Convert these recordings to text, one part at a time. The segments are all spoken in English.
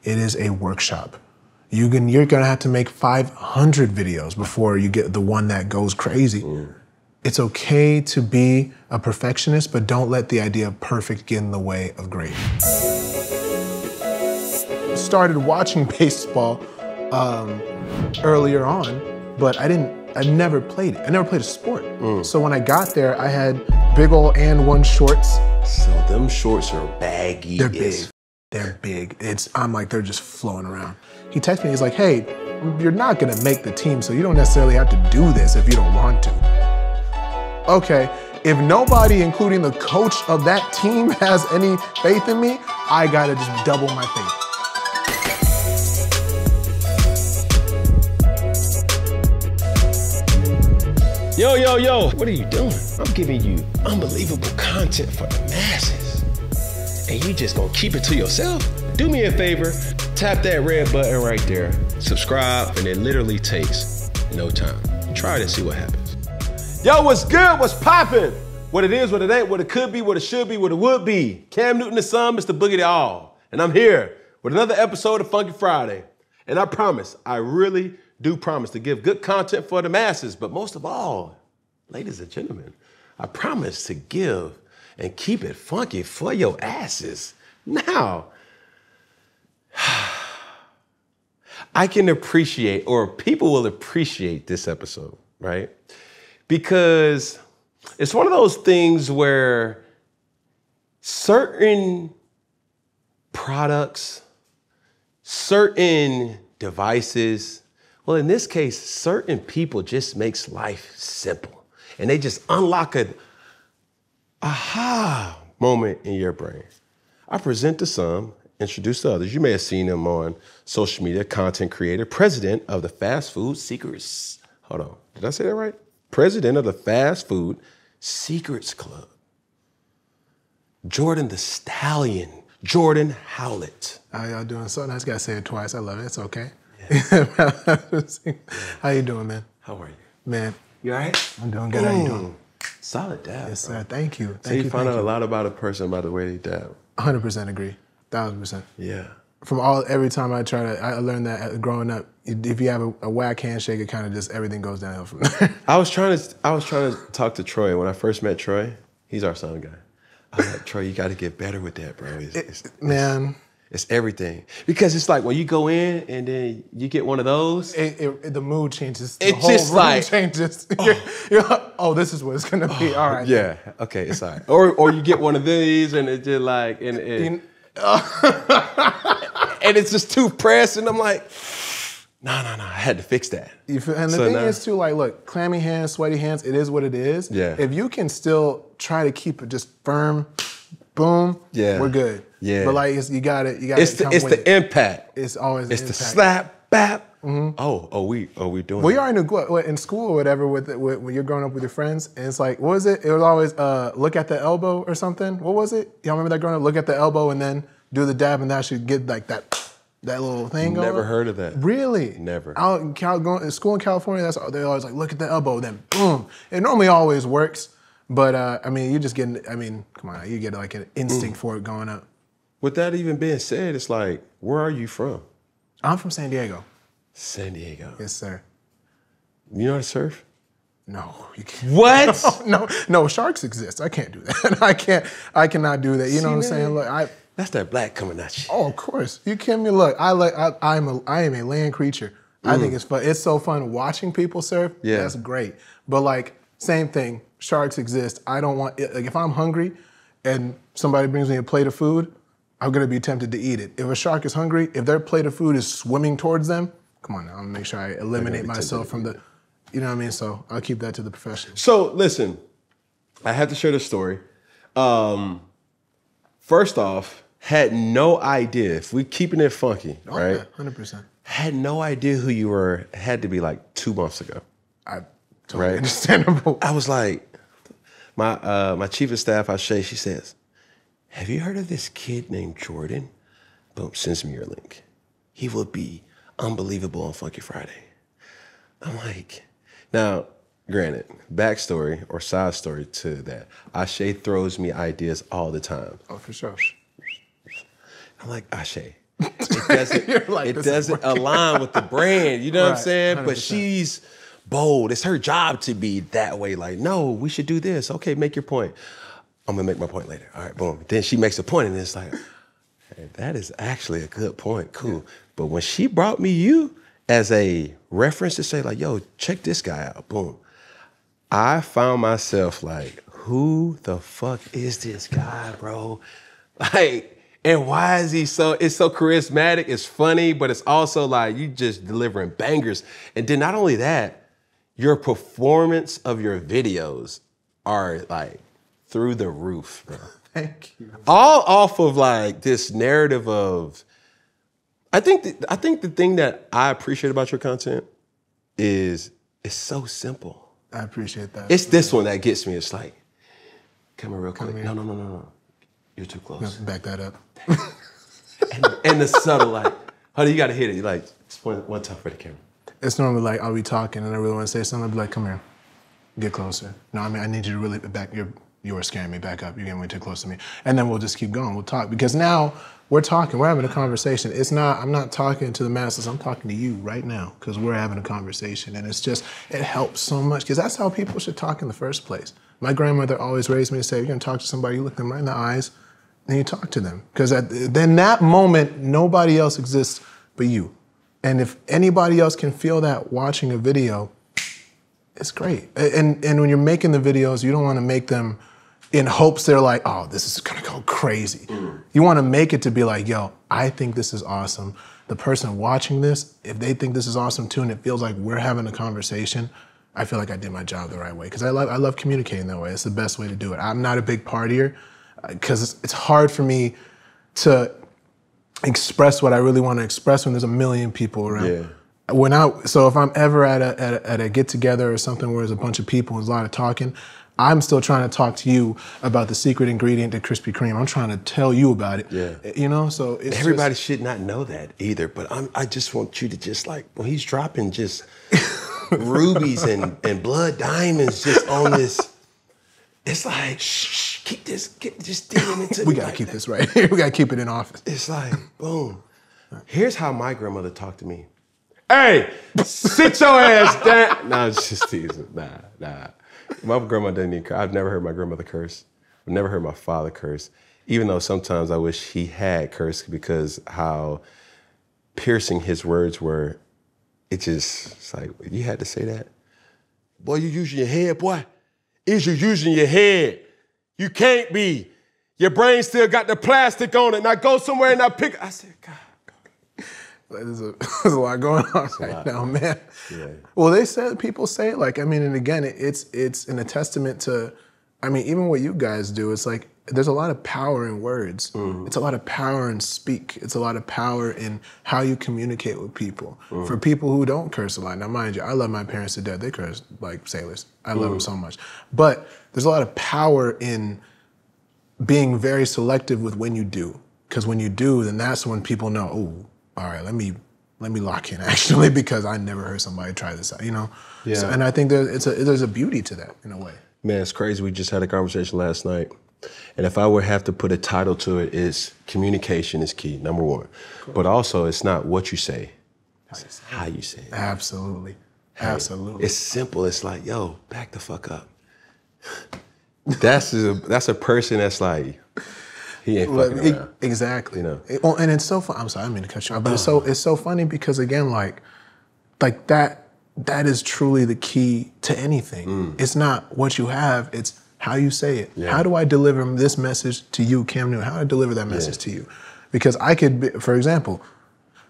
It is a workshop. You're gonna have to make 500 videos before you get the one that goes crazy. It's okay to be a perfectionist, but don't let the idea of perfect get in the way of great. Started watching baseball earlier on, but I never played it. I never played a sport. So when I got there, I had big ol' and one shorts. So them shorts are baggy. They're big. They're big. I'm like, they're just flowing around. He texted me, he's like, hey, you're not gonna make the team, so you don't necessarily have to do this if you don't want to. Okay, if nobody, including the coach of that team, has any faith in me, I gotta just double my faith. Yo, yo, yo, what are you doing? I'm giving you unbelievable content for the masses. And you just gonna keep it to yourself? Do me a favor, tap that red button right there, subscribe, and it literally takes no time. Try it and see what happens. Yo, what's good? What's poppin'? What it is, what it ain't, what it could be, what it should be, what it would be. Cam Newton the Sun, Mr. Boogie the All. And I'm here with another episode of Funky Friday. And I promise, I really do promise to give good content for the masses, but most of all, ladies and gentlemen, I promise to give and keep it funky for your asses. Now, I can appreciate, or people will appreciate this episode, right? Because it's one of those things where certain products, certain devices, well, in this case, certain people just makes life simple. And they just unlock an aha moment in your brain. I present to some, introduce to others. You may have seen them on social media, content creator, president of the Fast Food Secrets. Hold on, did I say that right? President of the Fast Food Secrets Club. Jordan the Stallion, Jordan Howlett. How y'all doing? So nice, gotta say it twice. I love it, it's okay. Yeah. How you doing, man? How are you? Man. You all right? I'm doing good, how you doing? Solid dab. Yes, sir, thank you. So you find out a lot about a person by the way they dab. 100% agree, 1000%. Yeah. Every time I learned that growing up, if you have a whack handshake, it kind of just, everything goes downhill from there. I was trying to talk to Troy. When I first met Troy, he's our sound guy. I was like, Troy, you got to get better with that, bro. It's everything. Because it's like when you go in and then you get one of those. The mood changes. It just like changes. You're like, oh, this is what it's gonna be. All right. Yeah. Okay. It's all right. Or you get one of these and it's just like and it's just too pressed and I'm like, no. I had to fix that. And the thing is too, like, look, clammy hands, sweaty hands. It is what it is. Yeah. If you can still try to keep it just firm, boom. Yeah. We're good. Yeah. But like, you got it. It's the impact. It's always the impact. It's the slap, bap. Mm-hmm. Oh, we doing. Well, you are in school or whatever when you're growing up with your friends, and it's like, what was it? It was always look at the elbow or something. What was it? Y'all remember that growing up? Look at the elbow and then do the dab, and that should get like that little thing going. Never heard of that. Really? Never. Going to school in California, they're always like, look at the elbow, then boom. It normally always works, but I mean, you just getting. I mean, come on, you get like an instinct for it going up. With that even being said, it's like, where are you from? I'm from San Diego. San Diego. Yes, sir. You know how to surf? No, you can't. What? No, sharks exist. I can't do that. I cannot do that. You know what I'm saying? Look, that's that black coming at you. Oh, of course. You kidding me? Look, I am a land creature. I think it's fun. It's so fun watching people surf. Yeah. That's great. But like, same thing. Sharks exist. I don't want, like, if I'm hungry and somebody brings me a plate of food, I'm gonna be tempted to eat it. If a shark is hungry, if their plate of food is swimming towards them, come on now, I'm gonna make sure I eliminate myself from the, you know what I mean? So I'll keep that to the professionals. So listen, I have to share this story. First off, had no idea, if we keeping it funky, right? 100%. Had no idea who you were, had to be like 2 months ago. Totally understandable. I was like, my chief of staff, Ashe, she says, have you heard of this kid named Jordan? Boom, sends me your link. He will be unbelievable on Funky Friday. I'm like, now, granted, backstory or side story to that, Ashe throws me ideas all the time. Oh, for sure. I'm like, Ashe, it doesn't align with the brand. You know what I'm saying? 100%. But she's bold. It's her job to be that way. Like, no, we should do this. Okay, make your point. I'm gonna make my point later. All right, boom. Then she makes a point, and it's like, hey, that is actually a good point. Cool. Yeah. But when she brought me you as a reference to say, like, yo, check this guy out. Boom. I found myself like, who the fuck is this guy, bro? Like, and why is he it's so charismatic, it's funny, but it's also like you just delivering bangers. And then not only that, your performance of your videos are like through the roof, bro. Thank you. All off of like this narrative of, I think the thing that I appreciate about your content is it's so simple. I appreciate that. It's this one that gets me. It's like, come here real quick. No. You're too close. No, back that up. and the subtle like, honey, you gotta hit it. You like, just one time for the camera. It's normally like, I'll be talking and I really want to say something. I'll be like, come here, get closer. No, I mean, I need you to really back, you were scaring me, back up. You're getting way too close to me. And then we'll just keep going, we'll talk. Because now we're talking, we're having a conversation. I'm not talking to the masses, I'm talking to you right now because we're having a conversation. And it's just, it helps so much because that's how people should talk in the first place. My grandmother always raised me to say, you're gonna talk to somebody, you look them right in the eyes, and you talk to them. Because then that moment, nobody else exists but you. And if anybody else can feel that watching a video, it's great. And when you're making the videos, you don't want to make them in hopes they're like, oh, this is gonna go crazy. You want to make it to be like, yo, I think this is awesome. The person watching this, if they think this is awesome too, and it feels like we're having a conversation, I feel like I did my job the right way. Because I love communicating that way. It's the best way to do it. I'm not a big partier, because it's hard for me to express what I really want to express when there's a million people around. Yeah. So if I'm ever at a get together or something where there's a bunch of people and there's a lot of talking, I'm still trying to talk to you about the secret ingredient to Krispy Kreme. I'm trying to tell you about it. Yeah. You know, so it's everybody should not know that either. But I just want you to just like, when he's dropping just rubies and blood diamonds just on this. It's like, shh, just digging into it. We gotta keep this right here. We gotta keep it in office. It's like, boom. Here's how my grandmother talked to me. Hey, sit your ass down. Nah, it's just teasing. Nah. My grandma doesn't even curse. I've never heard my grandmother curse. I've never heard my father curse. Even though sometimes I wish he had cursed because how piercing his words were. It's like, you had to say that? Boy, you using your head, boy. Is you using your head? You can't be. Your brain still got the plastic on it. Now go somewhere and I pick. I said, God. There's a lot going on right now, man. Yeah. Well, people say it like, I mean, and again, it's in a testament to, I mean, even what you guys do, it's like, there's a lot of power in words. It's a lot of power in speak. It's a lot of power in how you communicate with people. For people who don't curse a lot. Now, mind you, I love my parents to death. They curse like sailors. I love them so much. But there's a lot of power in being very selective with when you do. Because when you do, then that's when people know, oh, all right, let me lock in actually, because I never heard somebody try this out, you know? Yeah. So, and I think there's a beauty to that in a way. Man, it's crazy. We just had a conversation last night. And if I would have to put a title to it, is communication is key, number one. Cool. But also, it's not what you say, it's how you say it. Absolutely. Hey, absolutely. It's simple. It's like, yo, back the fuck up. That's a person that's like, he ain't fucking around. Exactly. You know? And it's so fun. I'm sorry, I didn't mean to cut you off, but it's so funny because again, like that is truly the key to anything. It's not what you have, it's how you say it. Yeah. How do I deliver this message to you, Cam Newton? How do I deliver that message to you? Because I could be, for example,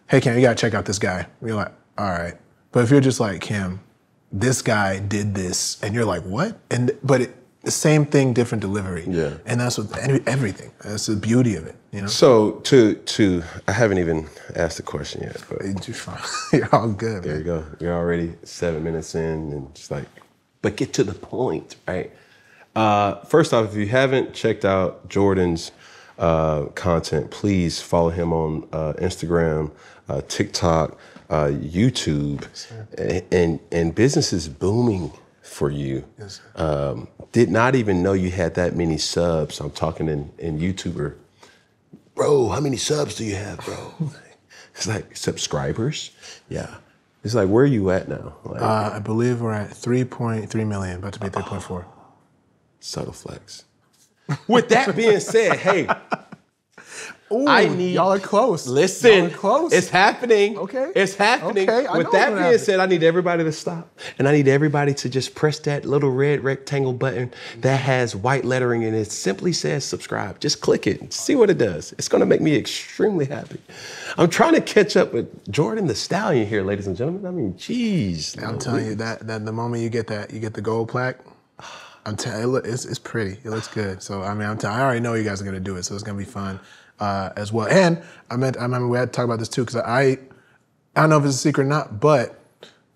hey Cam, you gotta check out this guy. And you're like, all right. But if you're just like, Cam, this guy did this, and you're like, what? The same thing, different delivery. Yeah. And that's what everything. That's the beauty of it, you know? So I haven't even asked the question yet. But you're fine. You're all good, there man. You go. You're already 7 minutes in and just like, but get to the point, right? First off, if you haven't checked out Jordan's content, please follow him on Instagram, TikTok, YouTube, and business is booming for you. Yes, did not even know you had that many subs. I'm talking in YouTuber bro, how many subs do you have, bro? It's like, subscribers? Yeah. It's like, where are you at now? Like, I believe we're at 3.3 million, about to be 3.4. Subtle flex. With that being said, hey, Ooh, y'all are close. Listen, y'all are close. It's happening. Okay. It's happening. Okay, With that being said, I need everybody to stop. And I need everybody to just press that little red rectangle button that has white lettering and it simply says subscribe. Just click it and see what it does. It's going to make me extremely happy. I'm trying to catch up with Jordan the Stallion here, ladies and gentlemen. I mean, geez. I'm telling you that the moment you get that, you get the gold plaque, I'm telling you, it's pretty. It looks good. So, I mean, I already know you guys are going to do it, so it's going to be fun. As well. And I remember we had to talk about this too, because I don't know if it's a secret or not, but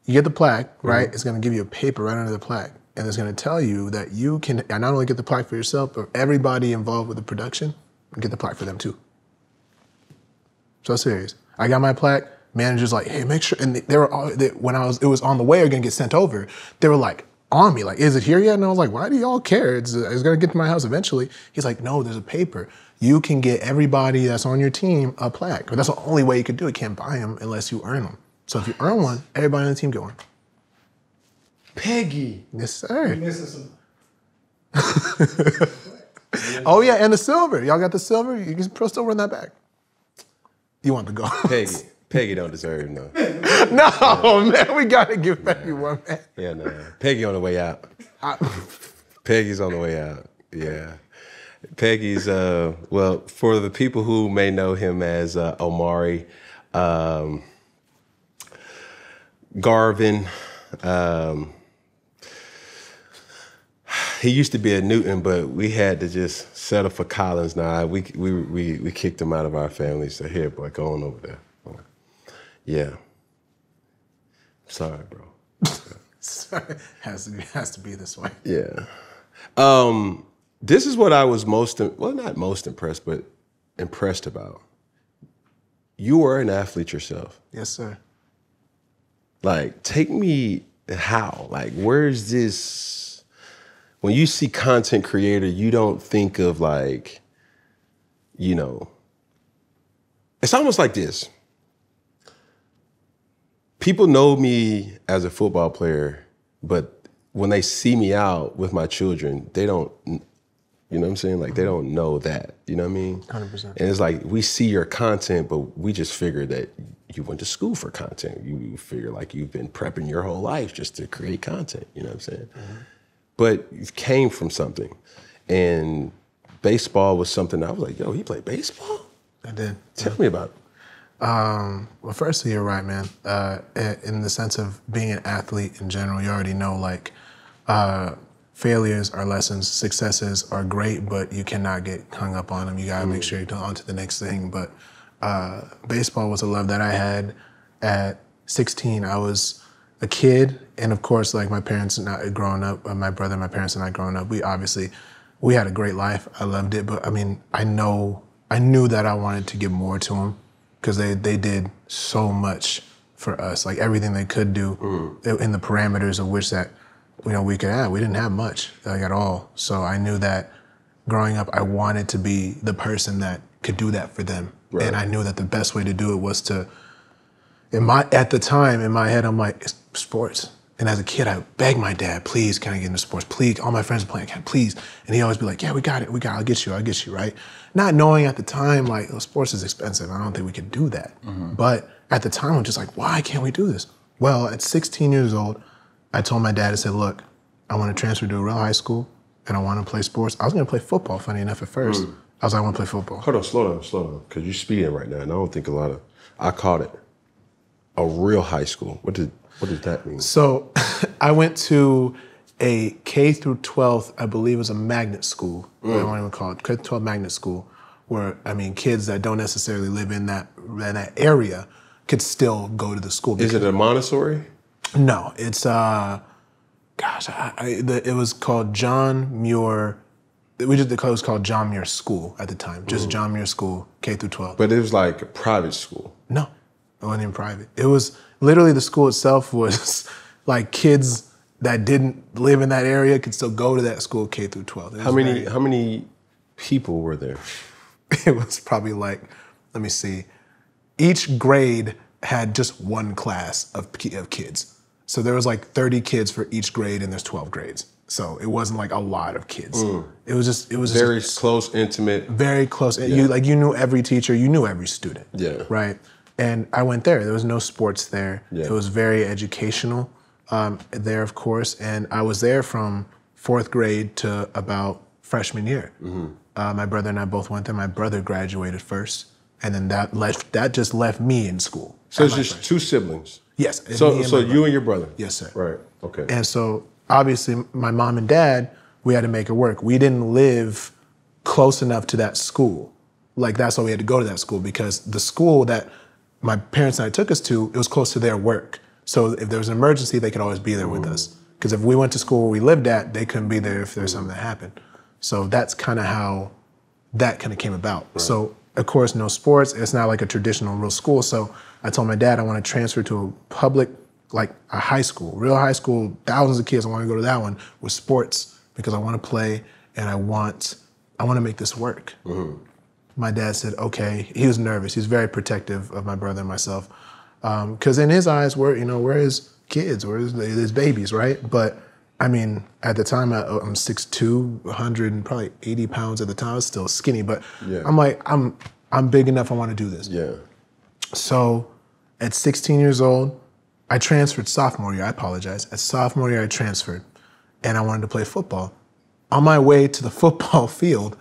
you get the plaque, right? It's gonna give you a paper right under the plaque. And it's gonna tell you that you can not only get the plaque for yourself, but everybody involved with the production, get the plaque for them too. So serious. I got my plaque, manager's like, hey, make sure, and they were all, when it was on the way or gonna get sent over, they were like, on me, like, is it here yet? And I was like, why do y'all care? It's gonna get to my house eventually. He's like, no, there's a paper. You can get everybody that's on your team a plaque. But that's the only way you could do it. You can't buy them unless you earn them. So if you earn one, everybody on the team get one. Peggy. Yes, sir. You're missing some. Oh yeah, and the silver. Y'all got the silver? You can put silver in that bag. You want the gold. Peggy don't deserve no. No, man, we gotta give Peggy one, man. Yeah, no. Peggy on the way out. Peggy's on the way out. Yeah. Peggy's, well, for the people who may know him as Omari, Garvin, he used to be a Newton, but we had to just settle for Collins now. We kicked him out of our family, so here, boy, go on over there. Yeah. Sorry, bro. Sorry. Has to be this way. Yeah. This is what I was not most impressed, but impressed about. You were an athlete yourself. Yes, sir. Like, take me how? Like, where's this? When you see content creator, you don't think of like, you know, it's almost like this. People know me as a football player, but when they see me out with my children, they don't, you know what I'm saying? Like, they don't know that, you know what I mean? 100%. And it's like, we see your content, but we just figure that you went to school for content. You figure like you've been prepping your whole life just to create content, you know what I'm saying? Mm-hmm. But it came from something. And baseball was something I was like, yo, he played baseball? I did. Tell me about it. Well, firstly, you're right, man. In the sense of being an athlete in general, you already know, like, failures are lessons, successes are great, but you cannot get hung up on them. You gotta make sure you're on to the next thing. But baseball was a love that I had at 16. I was a kid, and of course, like my parents not growing up, my brother, my parents and I growing up, we had a great life. I loved it, but I mean, I knew that I wanted to give more to them because they did so much for us, like everything they could do in the parameters of which that, you know, we could have. We didn't have much, like, at all. So I knew that growing up, I wanted to be the person that could do that for them. Right. And I knew that the best way to do it was to, at the time, in my head, I'm like, it's sports. And as a kid, I would beg my dad, please, can I get into sports? Please, all my friends are playing, please. And he'd always be like, yeah, we got it, I'll get you, right? Not knowing at the time, like, oh, sports is expensive. I don't think we could do that. Mm-hmm. But at the time, I'm just like, why can't we do this? Well, at 16 years old, I told my dad, I said, look, I want to transfer to a real high school and I want to play sports. I was going to play football, funny enough, at first. I was like, I want to play football. Hold on, slow down, because you're speeding right now, and I don't think I caught it. A real high school. What does that mean? So I went to a K through 12th, I believe it was a magnet school. I don't even call it, K through 12 magnet school, where, I mean, kids that don't necessarily live in that area could still go to the school. Is it a Montessori? No, it's, it was called John Muir. It was called John Muir School at the time. Just John Muir School, K through 12. But it was like a private school. No, it wasn't even private. It was literally, the school itself was like kids that didn't live in that area could still go to that school, K through 12. How many people were there? it was probably like, let me see, each grade had just one class of kids. So there was like 30 kids for each grade, and there's 12 grades. So it wasn't like a lot of kids. It was very close, intimate. Very close. Yeah. You knew every teacher, you knew every student. Yeah. Right. And I went there. There was no sports there. Yeah. It was very educational there, of course. And I was there from 4th grade to about freshman year. My brother and I both went there. My brother graduated first, and then that just left me in school. So it's just 2 siblings. Yes. So you and your brother. Yes, sir. Right. Okay. And so obviously my mom and dad, we had to make it work. We didn't live close enough to that school. Like that's why we had to go to that school, because the school that my parents and I took us to, it was close to their work. So if there was an emergency, they could always be there with us. Because if we went to school where we lived at, they couldn't be there if there's something that happened. So that's kind of how that kind of came about. Right. So of course, no sports. It's not like a traditional real school. So I told my dad I want to transfer to a public, like a high school, real high school, thousands of kids. I want to go to that one with sports because I want to play and I want to make this work. My dad said, okay. He was nervous. He's very protective of my brother and myself. Because in his eyes, we're his kids, we're his babies, right? But I mean, at the time, I'm 6'2", 100 and probably 80 pounds at the time. I was still skinny, but I'm like, I'm big enough, I want to do this. Yeah. So at 16 years old, I transferred sophomore year, I apologize. At sophomore year, I transferred, and I wanted to play football. On my way to the football field,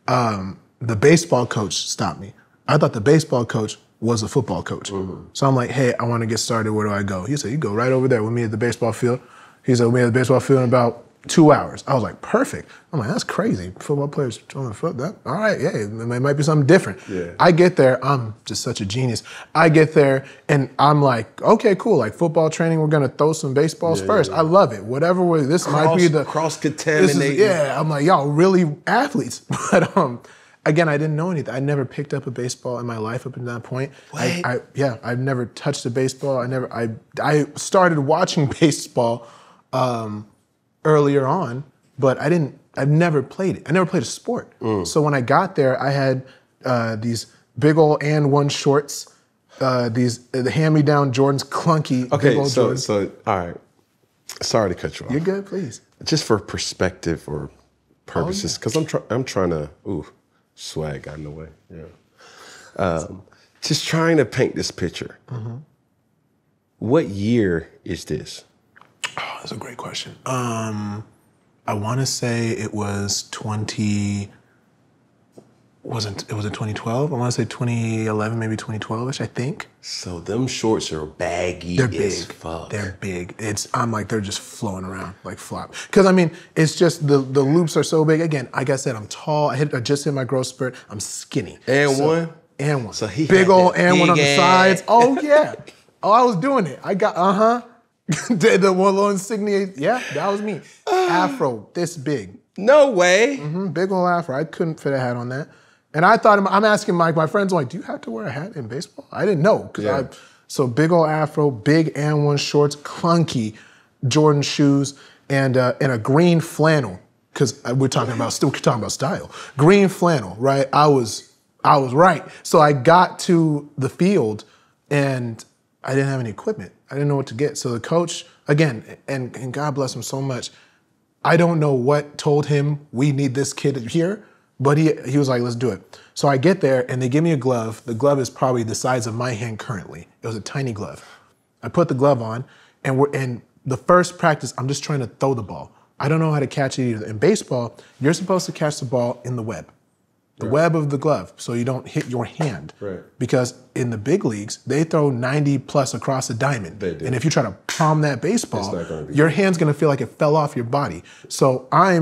the baseball coach stopped me. I thought the baseball coach was a football coach. So I'm like, hey, I want to get started, where do I go? He said, you go right over there with me at the baseball field. He said, we'll meet at the baseball field in about 2 hours. I was like, perfect. I'm like, that's crazy. Football players throwing the foot, that, all right, yeah, it might be something different. Yeah. I get there, I'm just such a genius. I get there and I'm like, okay, cool, like football training, we're gonna throw some baseballs first. I love it. Whatever, this might be the cross-contaminating. Yeah, I'm like, y'all really athletes. But again, I didn't know anything. I never picked up a baseball in my life up until that point. What? I've never touched a baseball. I started watching baseball earlier on, but I've never played it. I never played a sport. So when I got there, I had these big old and one shorts, the hand-me-down Jordans, clunky big old Jordans. So all right. Sorry to cut you off. You're good, please. Just for perspective or purposes, because I'm trying to, swag got in the way. Yeah. Just trying to paint this picture. What year is this? Oh, that's a great question. I want to say it was 2012? I want to say 2011, maybe 2012-ish, I think. So them shorts are baggy. They're big. As fuck. They're big. I'm like, they're just flowing around like flop. Because I mean, it's just the loops are so big. Again, like I said, I'm tall. I just hit my growth spurt. I'm skinny. And one? And one. So he big old and one on the sides. Oh yeah. Oh, I was doing it. I got, the one little insignia. Yeah, that was me. Afro, this big. No way. Big old afro. I couldn't fit a hat on that. And I thought, I'm asking my friends, I'm like, do you have to wear a hat in baseball? I didn't know. So big old afro, big and one shorts, clunky Jordan shoes, and a green flannel. Because we're talking about style. Green flannel, right? I was right. So I got to the field and I didn't have any equipment. I didn't know what to get. So the coach, again, and God bless him so much, I don't know what told him we need this kid here, but he was like, let's do it. So I get there and they give me a glove. The glove is probably the size of my hand currently. It was a tiny glove. I put the glove on and the first practice, I'm just trying to throw the ball. I don't know how to catch it either. In baseball, you're supposed to catch the ball in the web. The web of the glove, so you don't hit your hand. Right. Because in the big leagues, they throw 90 plus across a diamond. They do. And if you try to palm that baseball, your hand's gonna feel like it fell off your body. So I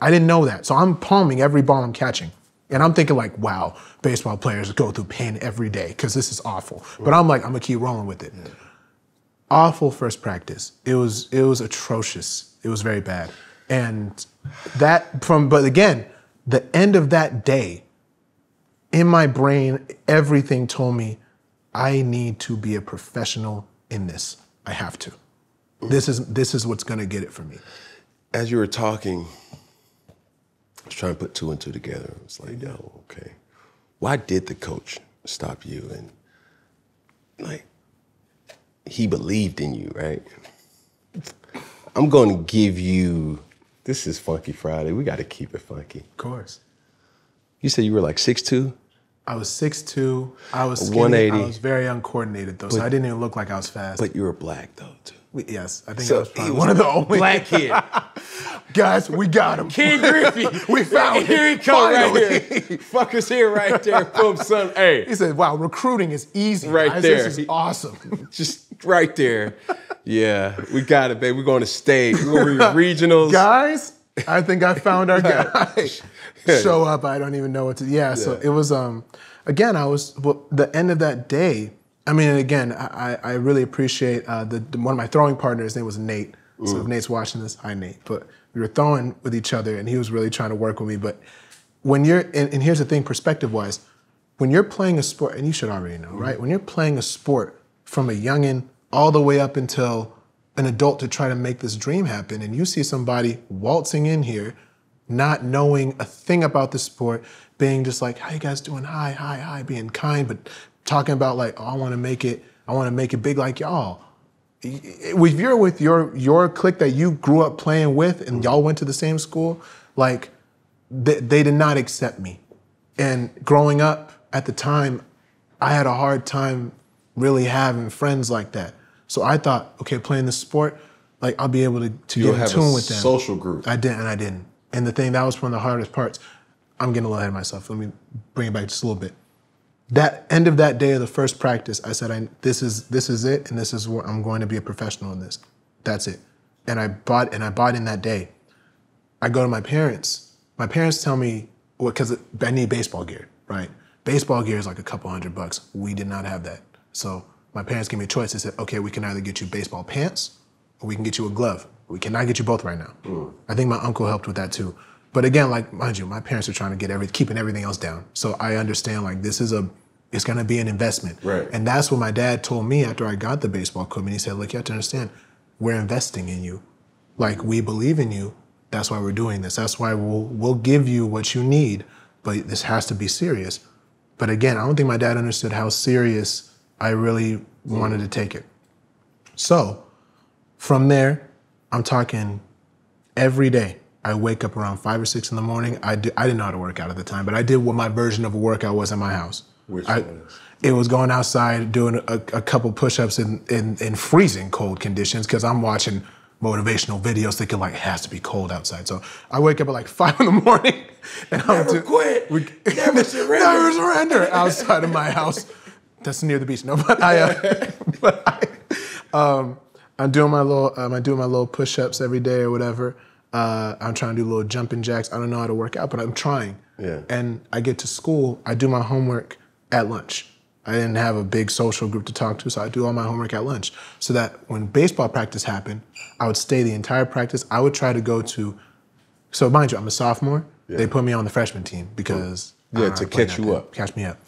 didn't know that. So I'm palming every ball I'm catching. And I'm thinking like, wow, baseball players go through pain every day because this is awful. But I'm like, I'm gonna keep rolling with it. Awful first practice. It was atrocious. It was very bad. And but again, the end of that day, in my brain, everything told me, I need to be a professional in this. I have to. This is what's gonna get it for me. As you were talking, I was trying to put two and two together. I was like, yo, okay. why did the coach stop you? And like, he believed in you, right? I'm going to give you, this is Funky Friday. We got to keep it funky. Of course. You said you were like 6'2"? I was 6'2". I was skinny. 180. I was very uncoordinated though, so I didn't even look like I was fast. But you were black though, too. Yes, I think I was probably one of the only black kid. Guys, we got him. King Griffey. We found him. Here he comes right here. Fuckers here right there. Boom, son. Hey. He said, wow, recruiting is easy. Right guys. there. This is awesome. Just right there. Yeah, we got it, babe. We're going to state. We're going to regionals. Guys, I think I found our guy. Show up, I don't even know what to, so it was, again, the end of that day, I mean, and again, I really appreciate one of my throwing partners, his name was Nate. So if Nate's watching this, hi Nate. But we were throwing with each other and he was really trying to work with me. But when you're, and here's the thing, perspective-wise, when you're playing a sport, and you should already know, right? When you're playing a sport from a youngin' all the way up until an adult to try to make this dream happen, and you see somebody waltzing in here, not knowing a thing about the sport, being just like, how you guys doing? Hi, being kind, but talking about like, oh, I want to make it big like y'all. If you're with your clique that you grew up playing with and y'all went to the same school, like they did not accept me. And growing up at the time, I had a hard time really having friends like that. So I thought, okay, playing this sport, like I'll be able to get in tune with them. Social group. I didn't. And the thing, that was one of the hardest parts. I'm getting a little ahead of myself. Let me bring it back just a little bit. That end of that day of the first practice, I said, this is it, and this is where I'm going to be a professional in this. That's it. And I bought in that day. I go to my parents. My parents tell me, well, because I need baseball gear, right? Baseball gear is like a couple $100. We did not have that. So my parents gave me a choice. They said, okay, we can either get you baseball pants or we can get you a glove. We cannot get you both right now. I think my uncle helped with that too. But again, like, mind you, my parents are trying to get keeping everything else down. So I understand, like, it's gonna be an investment. Right. And that's what my dad told me after I got the baseball equipment. He said, look, you have to understand, we're investing in you. Like, we believe in you. That's why we're doing this. That's why we'll give you what you need, but this has to be serious. But again, I don't think my dad understood how serious I really wanted to take it. So from there, I'm talking every day. I wake up around 5 or 6 in the morning. I didn't know how to work out at the time, but I did what my version of a workout was in my house. Which one? It was going outside, doing a couple push-ups in freezing cold conditions, because I'm watching motivational videos thinking like, it has to be cold outside. So I wake up at like 5 in the morning and Never quit. Never surrender. Never surrender outside of my house. That's near the beach. No, but I'm doing my little push-ups every day or whatever. I'm trying to do little jumping jacks. I don't know how to work out, but I'm trying. Yeah. And I get to school, I do my homework at lunch. I didn't have a big social group to talk to, so I do all my homework at lunch. So that when baseball practice happened, I would stay the entire practice. I would try to go to, so mind you, I'm a sophomore. Yeah. They put me on the freshman team because to catch you up. Catch me up.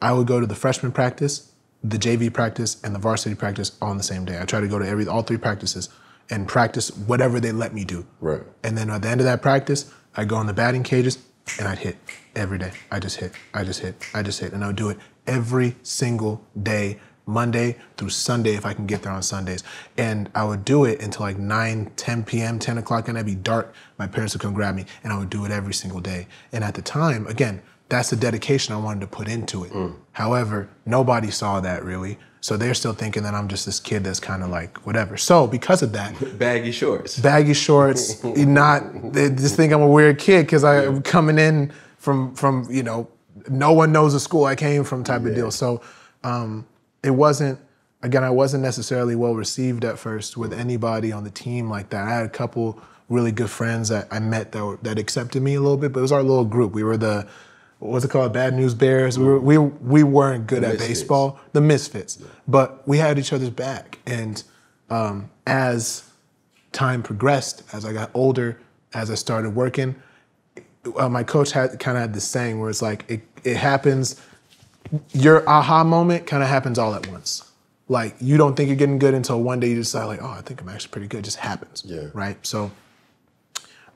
I would go to the freshman practice, the JV practice, and the varsity practice all on the same day. I try to go to all 3 practices and practice whatever they let me do. Right. And then at the end of that practice, I go in the batting cages and I'd hit every day. I just hit. And I would do it every single day, Monday through Sunday if I can get there on Sundays. And I would do it until like 9, 10 p.m., 10 o'clock, and it'd be dark. My parents would come grab me and I would do it every single day. And at the time, again, that's the dedication I wanted to put into it. However, nobody saw that really. So they're still thinking that I'm just this kid that's kind of like whatever. So because of that, baggy shorts, they just think I'm a weird kid because I'm coming in from no one knows the school I came from type of deal. So it wasn't, again, I wasn't necessarily well received at first with anybody on the team like that. I had a couple really good friends that I met that accepted me a little bit, but it was our little group. We were the, what's it called, Bad News Bears. We weren't good at baseball, the misfits, but we had each other's back. And as time progressed, as I got older, as I started working, my coach kind of had this saying where it's like, it happens, your aha moment kind of happens all at once. Like, you don't think you're getting good until one day you decide like, oh, I think I'm actually pretty good. It just happens, right? So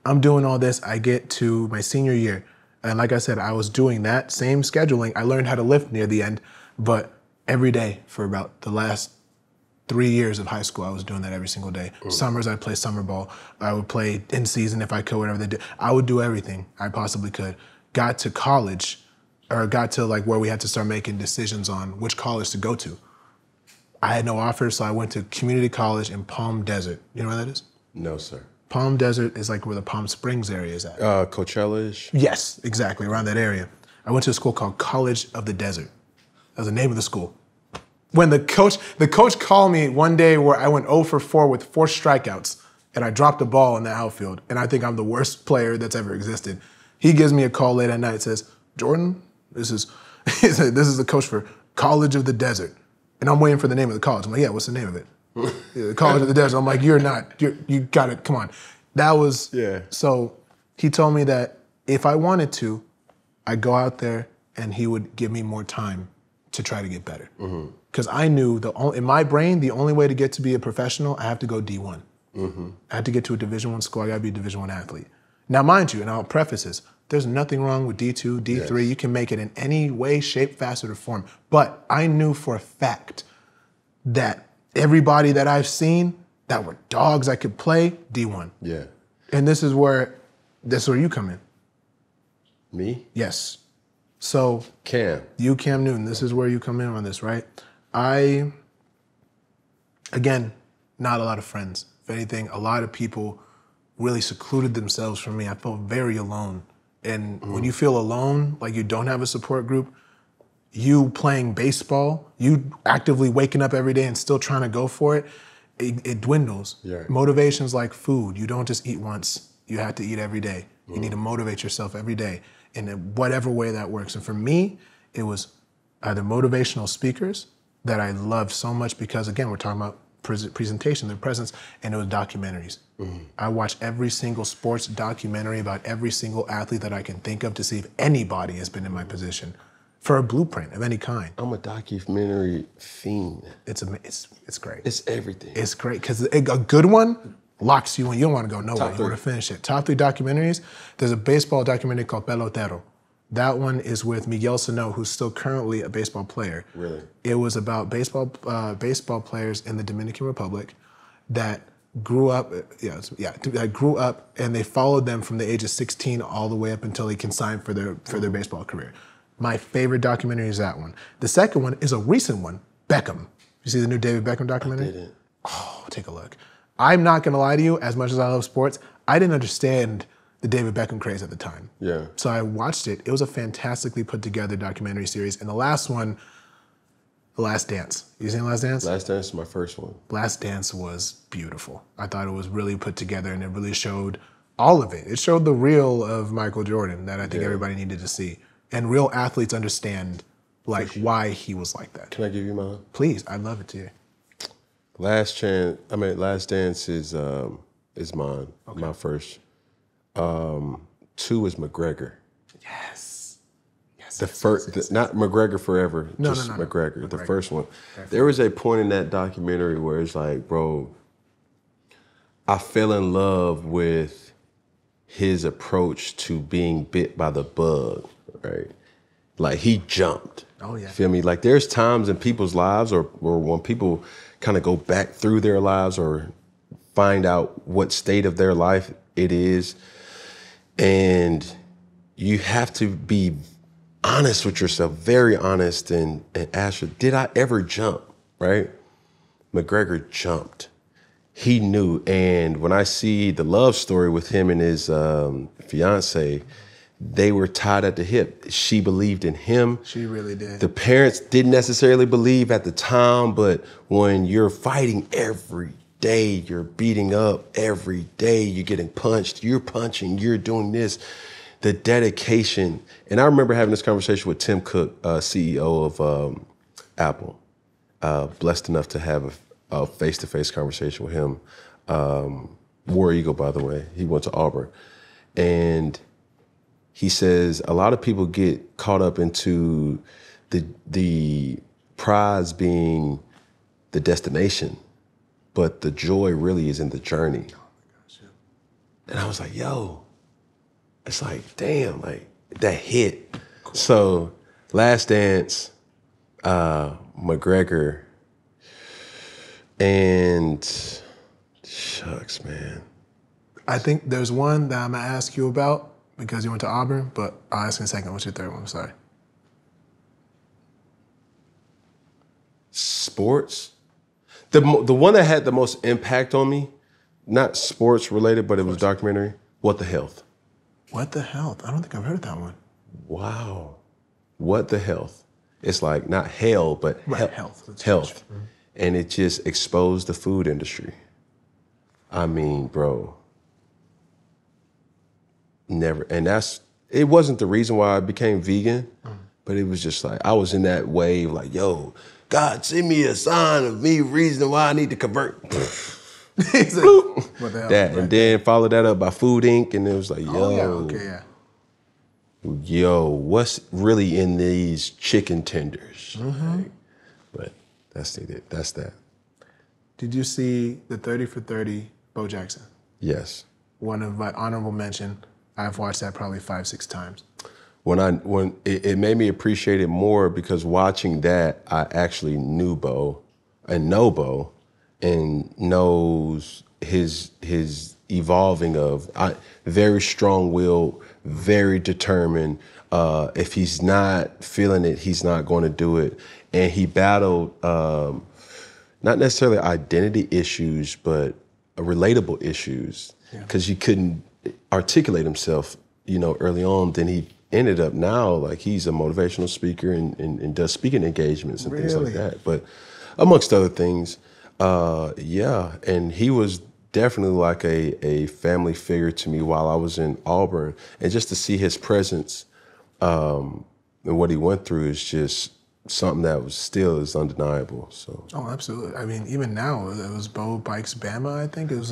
I'm doing all this. I get to my senior year. And like I said, I was doing that same scheduling. I learned how to lift near the end, but every day for about the last 3 years of high school, I was doing that every single day. Summers, I'd play summer ball. I would play in season if I could, whatever they did. I would do everything I possibly could. Got to college, or got to like where we had to start making decisions on which college to go to. I had no offers, so I went to community college in Palm Desert. You know where that is? No, sir. Palm Desert is like where the Palm Springs area is at. Coachella-ish? Yes, exactly, around that area. I went to a school called College of the Desert. That was the name of the school. When the coach called me one day where I went 0 for 4 with 4 strikeouts, and I dropped the ball in the outfield, and I think I'm the worst player that's ever existed. He gives me a call late at night, says, Jordan, this is the coach for College of the Desert. And I'm waiting for the name of the college. I'm like, yeah, what's the name of it? Yeah, College of the Desert. I'm like, you got it, come on. That was, so he told me that if I wanted to, I'd go out there and he would give me more time to try to get better. Because I knew, in my brain, the only way to get to be a professional, I have to go D1. I have to get to a Division I school, I gotta be a Division I athlete. Now, mind you, and I'll preface this, there's nothing wrong with D2, D3. You can make it in any way, shape, facet, or form. But I knew for a fact that everybody that I've seen that were dogs I could play, D1. Yeah. And this is where you come in. Me? Yes. So Cam Newton, this is where you come in on this, right? Again, not a lot of friends. If anything, a lot of people really secluded themselves from me. I felt very alone. And when you feel alone, like you don't have a support group, you playing baseball, you actively waking up every day and still trying to go for it, it dwindles. Yeah. Motivation's like food. You don't just eat once. You have to eat every day. You need to motivate yourself every day in whatever way that works. And for me, it was either motivational speakers that I loved so much because, again, we're talking about presentation, their presence, and it was documentaries. I watch every single sports documentary about every single athlete that I can think of to see if anybody has been in my position for a blueprint of any kind. I'm a documentary fiend. It's great. It's everything. It's great because a good one locks you in. You don't want to go nowhere. You want to finish it. Top 3 documentaries. There's a baseball documentary called Pelotero. That one is with Miguel Sano, who's still currently a baseball player. Really? It was about baseball players in the Dominican Republic that grew up, that grew up, and they followed them from the age of 16 all the way up until they can sign for their baseball career. My favorite documentary is that one. The second one is a recent one, Beckham. You see the new David Beckham documentary? I didn't. Oh, take a look. I'm not gonna lie to you, as much as I love sports, I didn't understand the David Beckham craze at the time. Yeah. So I watched it. It was a fantastically put together documentary series. And the last one, The Last Dance. You seen Last Dance? Last Dance is my first one. Last Dance was beautiful. I thought it was really put together and it really showed all of it. It showed the real of Michael Jordan that I think everybody needed to see. And real athletes understand why he was like that. Can I give you mine? Please, I'd love it to hear. Last Dance is mine, my first. 2 is McGregor. Yes. The first, not McGregor Forever, just McGregor, the first one. There was a point in that documentary where it's like, bro, I fell in love with his approach to being bit by the bug, right? Like he jumped. Oh yeah. Feel me? Like there's times in people's lives or when people kind of go back through their lives or find out what state of their life it is. And you have to be honest with yourself, very honest, and ask, did I ever jump, right? McGregor jumped. He knew. And when I see the love story with him and his fiance, they were tied at the hip. She believed in him. She really did. The parents didn't necessarily believe at the time, but when you're fighting every day, you're beating up every day, you're getting punched, you're punching, you're doing this, the dedication. And I remember having this conversation with Tim Cook, CEO of Apple. Blessed enough to have a face-to-face conversation with him. War Eagle, by the way. He went to Auburn. And he says a lot of people get caught up into the prize being the destination, but the joy really is in the journey. Oh my gosh, yeah. And I was like, yo, it's like, damn, like that hit. So Last Dance, McGregor, and shucks, man. I think there's one that I'm gonna ask you about because you went to Auburn, but I'll ask in a second. What's your third one? I'm sorry. Sports. The one that had the most impact on me, not sports related, but it was documentary. What the Health. What the Health? I don't think I've heard of that one. Wow. What the Health. It's like not hell, but health. Health. Mm-hmm. And it just exposed the food industry. I mean, bro. Never. And it wasn't the reason why I became vegan, but it was just like, I was in that wave like, yo, God, send me a sign of me reason why I need to convert. What the hell? That, and then follow that up by Food Inc. And it was like, yo, what's really in these chicken tenders? Mm-hmm. Like, but that's that. Did you see the 30 for 30 Bo Jackson? Yes. One of my honorable mention. I've watched that probably 5-6 times. When it made me appreciate it more because watching that, I actually knew Bo and know Bo and knows his evolving of very strong-willed, very determined. If he's not feeling it, he's not going to do it. And he battled not necessarily identity issues, but relatable issues because he couldn't articulate himself, early on. Then he ended up now like he's a motivational speaker and does speaking engagements and things like that. But amongst other things, and he was definitely like a family figure to me while I was in Auburn. And just to see his presence and what he went through is just something that is undeniable. So. Oh, absolutely. I mean, even now, it was Bo Bikes Bama, I think. It was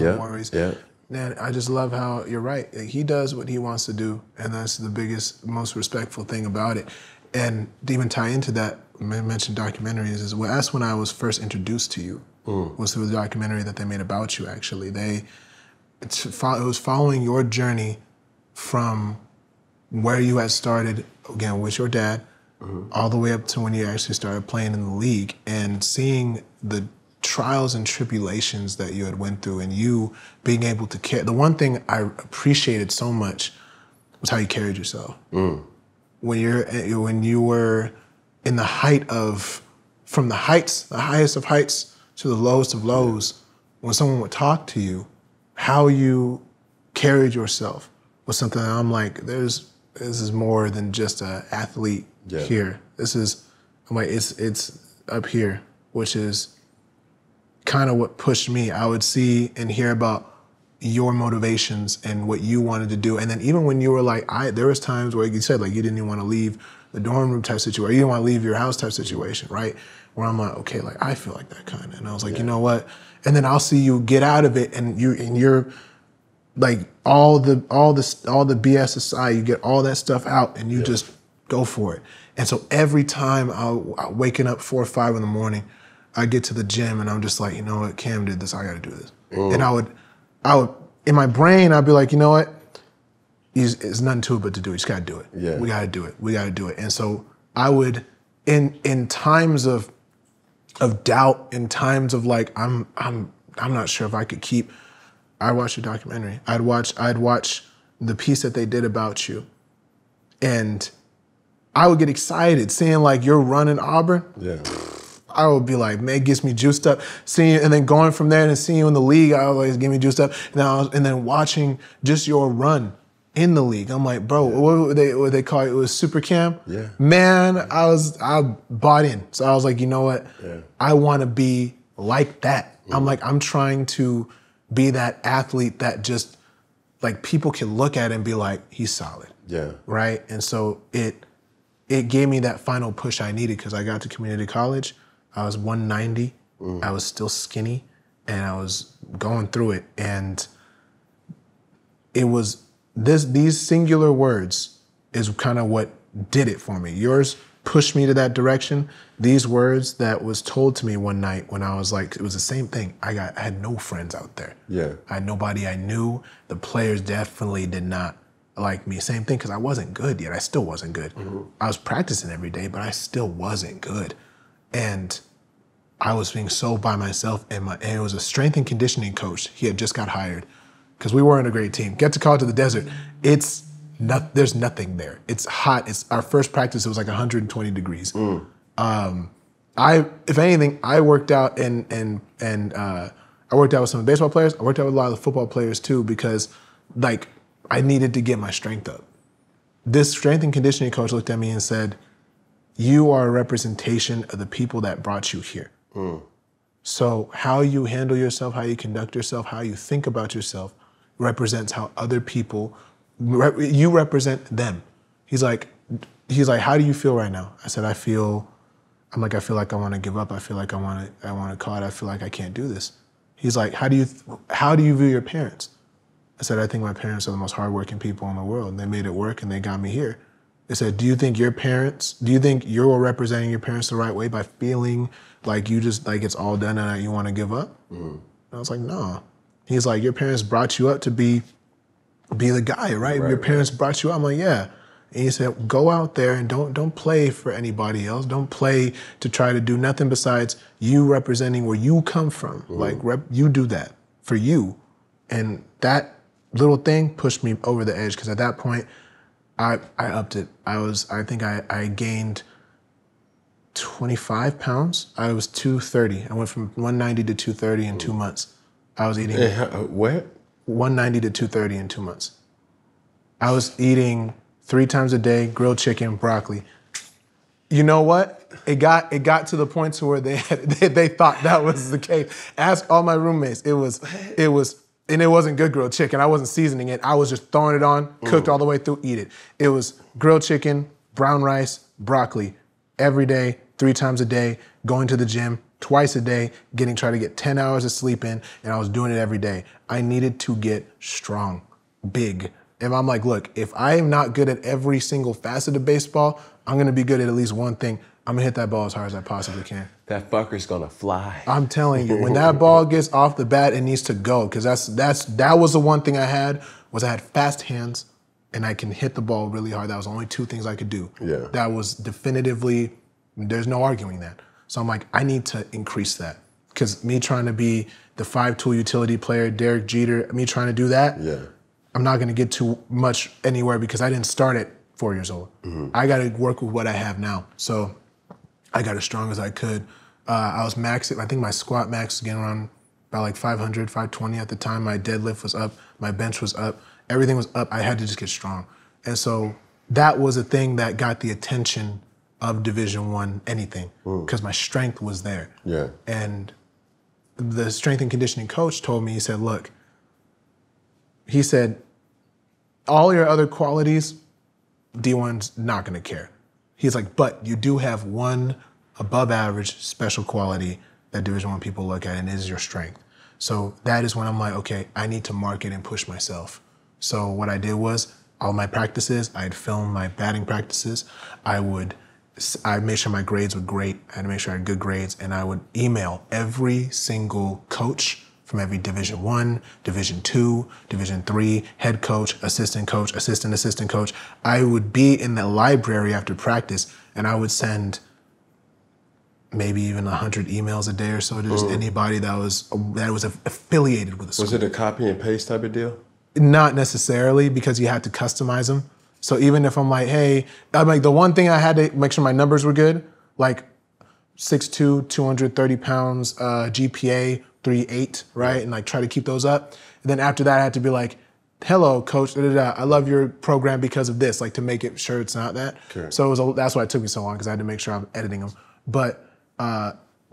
Man, I just love how you're right. He does what he wants to do, and that's the biggest, most respectful thing about it. And to even tie into that, I mentioned documentaries as well. That's when I was first introduced to you. Was through the documentary that they made about you. Actually, it was following your journey from where you had started again with your dad, all the way up to when you actually started playing in the league, and seeing the trials and tribulations that you had went through, and you being able to care. The one thing I appreciated so much was how you carried yourself. When you were in the height of, from the heights, the highest of heights to the lowest of lows, when someone would talk to you, how you carried yourself was something that I'm like, this is more than just an athlete here. It's up here, which is kind of what pushed me. I would see and hear about your motivations and what you wanted to do. And then even when you were like, there was times where you said like you didn't even want to leave the dorm room type situation, you didn't want to leave your house type situation, right? Where I'm like, okay, like I feel like that kind of. And I was like, you know what? And then I'll see you get out of it, and you're like all the BS aside, you get all that stuff out, and you just go for it. And so every time I'm waking up 4 or 5 in the morning, I get to the gym and I'm just like, you know what, Cam did this, I gotta do this. And I would, in my brain, I'd be like, you know what, there's nothing to it but to do it, you just gotta do it. We gotta do it. And so I would, in times of doubt, in times of like, I'm not sure if I could keep, I'd watch a documentary. I'd watch the piece that they did about you. And I would get excited seeing like you're running Auburn. I would be like, man, it gets me juiced up. Seeing you, and then going from there and seeing you in the league, I always get me juiced up. And then watching just your run in the league. I'm like, bro, what they call it? It was Super Cam. Man, I bought in. So I was like, you know what? I want to be like that. I'm like, I'm trying to be that athlete that just like people can look at and be like, he's solid. Right? And so it gave me that final push I needed because I got to community college. I was 190. I was still skinny, and I was going through it. And it was these singular words is kind of what did it for me. Yours pushed me to that direction. These words that was told to me one night when I was like, it was the same thing. I had no friends out there. I had nobody I knew. The players definitely did not like me. Same thing, because I wasn't good yet. I still wasn't good. I was practicing every day, but I still wasn't good. And I was being so by myself, and it was a strength and conditioning coach. He had just got hired, because we weren't a great team. Get to College to the Desert, there's nothing there. It's hot. It's our first practice. It was like 120 degrees. If anything, I worked out and I worked out with some baseball players. I worked out with a lot of the football players too, because like I needed to get my strength up. This strength and conditioning coach looked at me and said, "You are a representation of the people that brought you here. So how you handle yourself, how you conduct yourself, how you think about yourself represents how other people, you represent them." He's like, "How do you feel right now?" I said, I feel like I want to give up. I feel like I want to call it. I feel like I can't do this. He's like, how do you view your parents? I said, I think my parents are the most hardworking people in the world, and they made it work and they got me here. They said, do you think you're representing your parents the right way by feeling like you just, like it's all done and that you want to give up? And I was like, no. He's like, your parents brought you up to be the guy, right? Your parents brought you up. I'm like, yeah. And he said, go out there and don't play for anybody else. Don't play to try to do nothing besides you representing where you come from. Like, you do that for you. And that little thing pushed me over the edge, because at that point, I upped it. I think I gained 25 pounds. I was 230. I went from 190 to 230 in 2 months. I was eating... What? 190 to 230 in 2 months. I was eating 3 times a day, grilled chicken, broccoli. You know what? It got to the point to where they thought that was the case. Ask all my roommates. It was, and it wasn't good grilled chicken. I wasn't seasoning it. I was just throwing it on, cooked all the way through, eat it. It was grilled chicken, brown rice, broccoli, every day, 3 times a day, going to the gym twice a day, trying to get 10 hours of sleep in, and I was doing it every day. I needed to get strong, big. And I'm like, look, if I am not good at every single facet of baseball, I'm gonna be good at least one thing. I'm gonna hit that ball as hard as I possibly can. That fucker's gonna fly. I'm telling you, when that ball gets off the bat, it needs to go, because that was the one thing I had fast hands, and I can hit the ball really hard. That was the only 2 things I could do. Yeah. That was definitively, there's no arguing that. So I'm like, I need to increase that, because me trying to be the 5-tool utility player, Derek Jeter, me trying to do that, I'm not gonna get too much anywhere, because I didn't start at 4 years old. I gotta work with what I have now. So I got as strong as I could. I was maxing, I think my squat max was getting around about like 500, 520 at the time. My deadlift was up, my bench was up, everything was up. I had to just get strong. And so that was a thing that got the attention of Division I anything, because my strength was there. Yeah. And the strength and conditioning coach told me, he said, look, he said, all your other qualities, D1's not gonna care. He's like, but you do have one above average special quality that Division I people look at, and it is your strength. So that is when I'm like, okay, I need to market and push myself. So what I did was, all my practices, I'd film my batting practices. I'd make sure my grades were great. I had to make sure I had good grades, and I would email every single coach from every Division I, Division II, Division III, head coach, assistant coach, assistant coach. I would be in the library after practice, and I would send maybe even 100 emails a day or so to just anybody that was affiliated with the school. Was it a copy and paste type of deal? Not necessarily, because you had to customize them. So even if I'm like, hey, I'm like, the one thing I had to make sure my numbers were good, like 6'2", 230 pounds, GPA 3.8, right? And like try to keep those up. And then after that, I had to be like, hello, coach, I love your program because of this, like to make it sure it's not that. Sure. So that's why it took me so long, because I had to make sure I'm editing them. But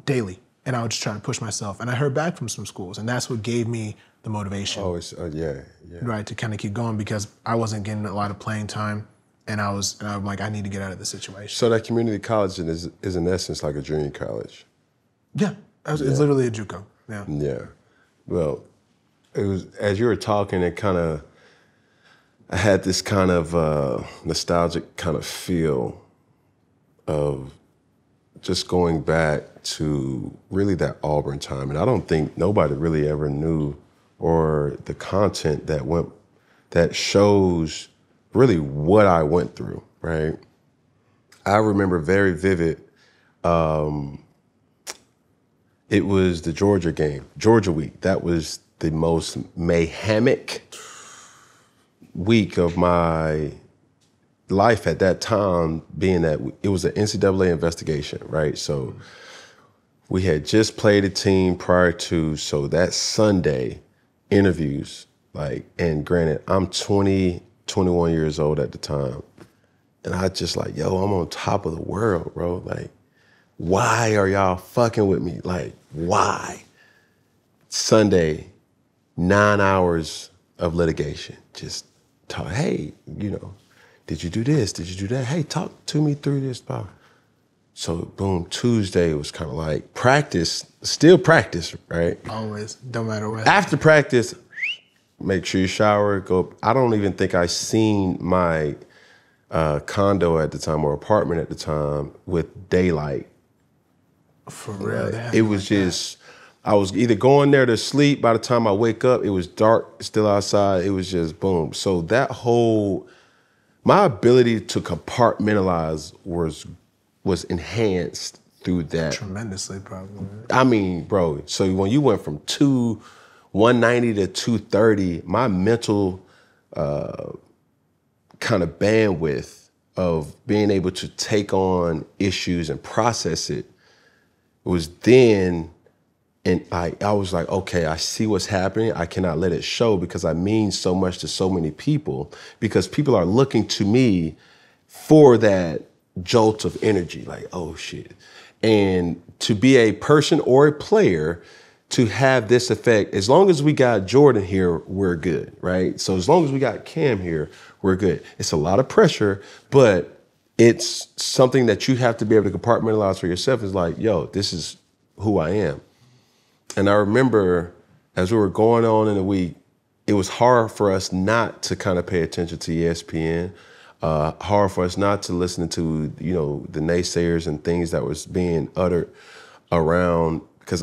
daily, and I would just try to push myself. And I heard back from some schools, and that's what gave me the motivation. Oh, it's, yeah. Right, to kind of keep going, because I wasn't getting a lot of playing time, and I'm like, I need to get out of this situation. So that community college is in essence like a junior college. Yeah, it's literally a JUCO. Yeah. Yeah. Well, it was, as you were talking, I had this kind of nostalgic kind of feel of just going back to really that Auburn time. And I don't think nobody really ever knew, or the content that shows really what I went through, right? I remember very vivid. It was the Georgia game, Georgia week. That was the most mayhemic week of my life at that time, being that it was an NCAA investigation, right? So we had just played a team prior to, so that Sunday, interviews, like, and granted, I'm 20, 21 years old at the time. And I just like, yo, I'm on top of the world, bro. Like, why are y'all fucking with me? Like, why? Sunday, 9 hours of litigation. Just talk, hey, you know, did you do this? Did you do that? Hey, talk to me through this. So boom, Tuesday was kind of like practice, still practice, right? Always, no matter what. After practice, make sure you shower, go. I don't even think I seen my condo at the time or apartment at the time with daylight. For real. It was just, I was either going there to sleep. By the time I wake up, it was dark, still outside. It was just boom. So that whole, my ability to compartmentalize was enhanced through that. Tremendously, probably. I mean, bro, so when you went from 190 to 230, my mental kind of bandwidth of being able to take on issues and process it was then, and I was like, okay, I see what's happening. I cannot let it show because I mean so much to so many people, because people are looking to me for that jolt of energy, like, oh shit. And to be a person or a player to have this effect, as long as we got Jordan here, we're good, right? So as long as we got Cam here, we're good. It's a lot of pressure, but it's something that you have to be able to compartmentalize for yourself. It's like, yo, this is who I am. And I remember as we were going on in the week, it was hard for us not to kind of pay attention to ESPN, hard for us not to listen to, you know, the naysayers and things that was being uttered around, because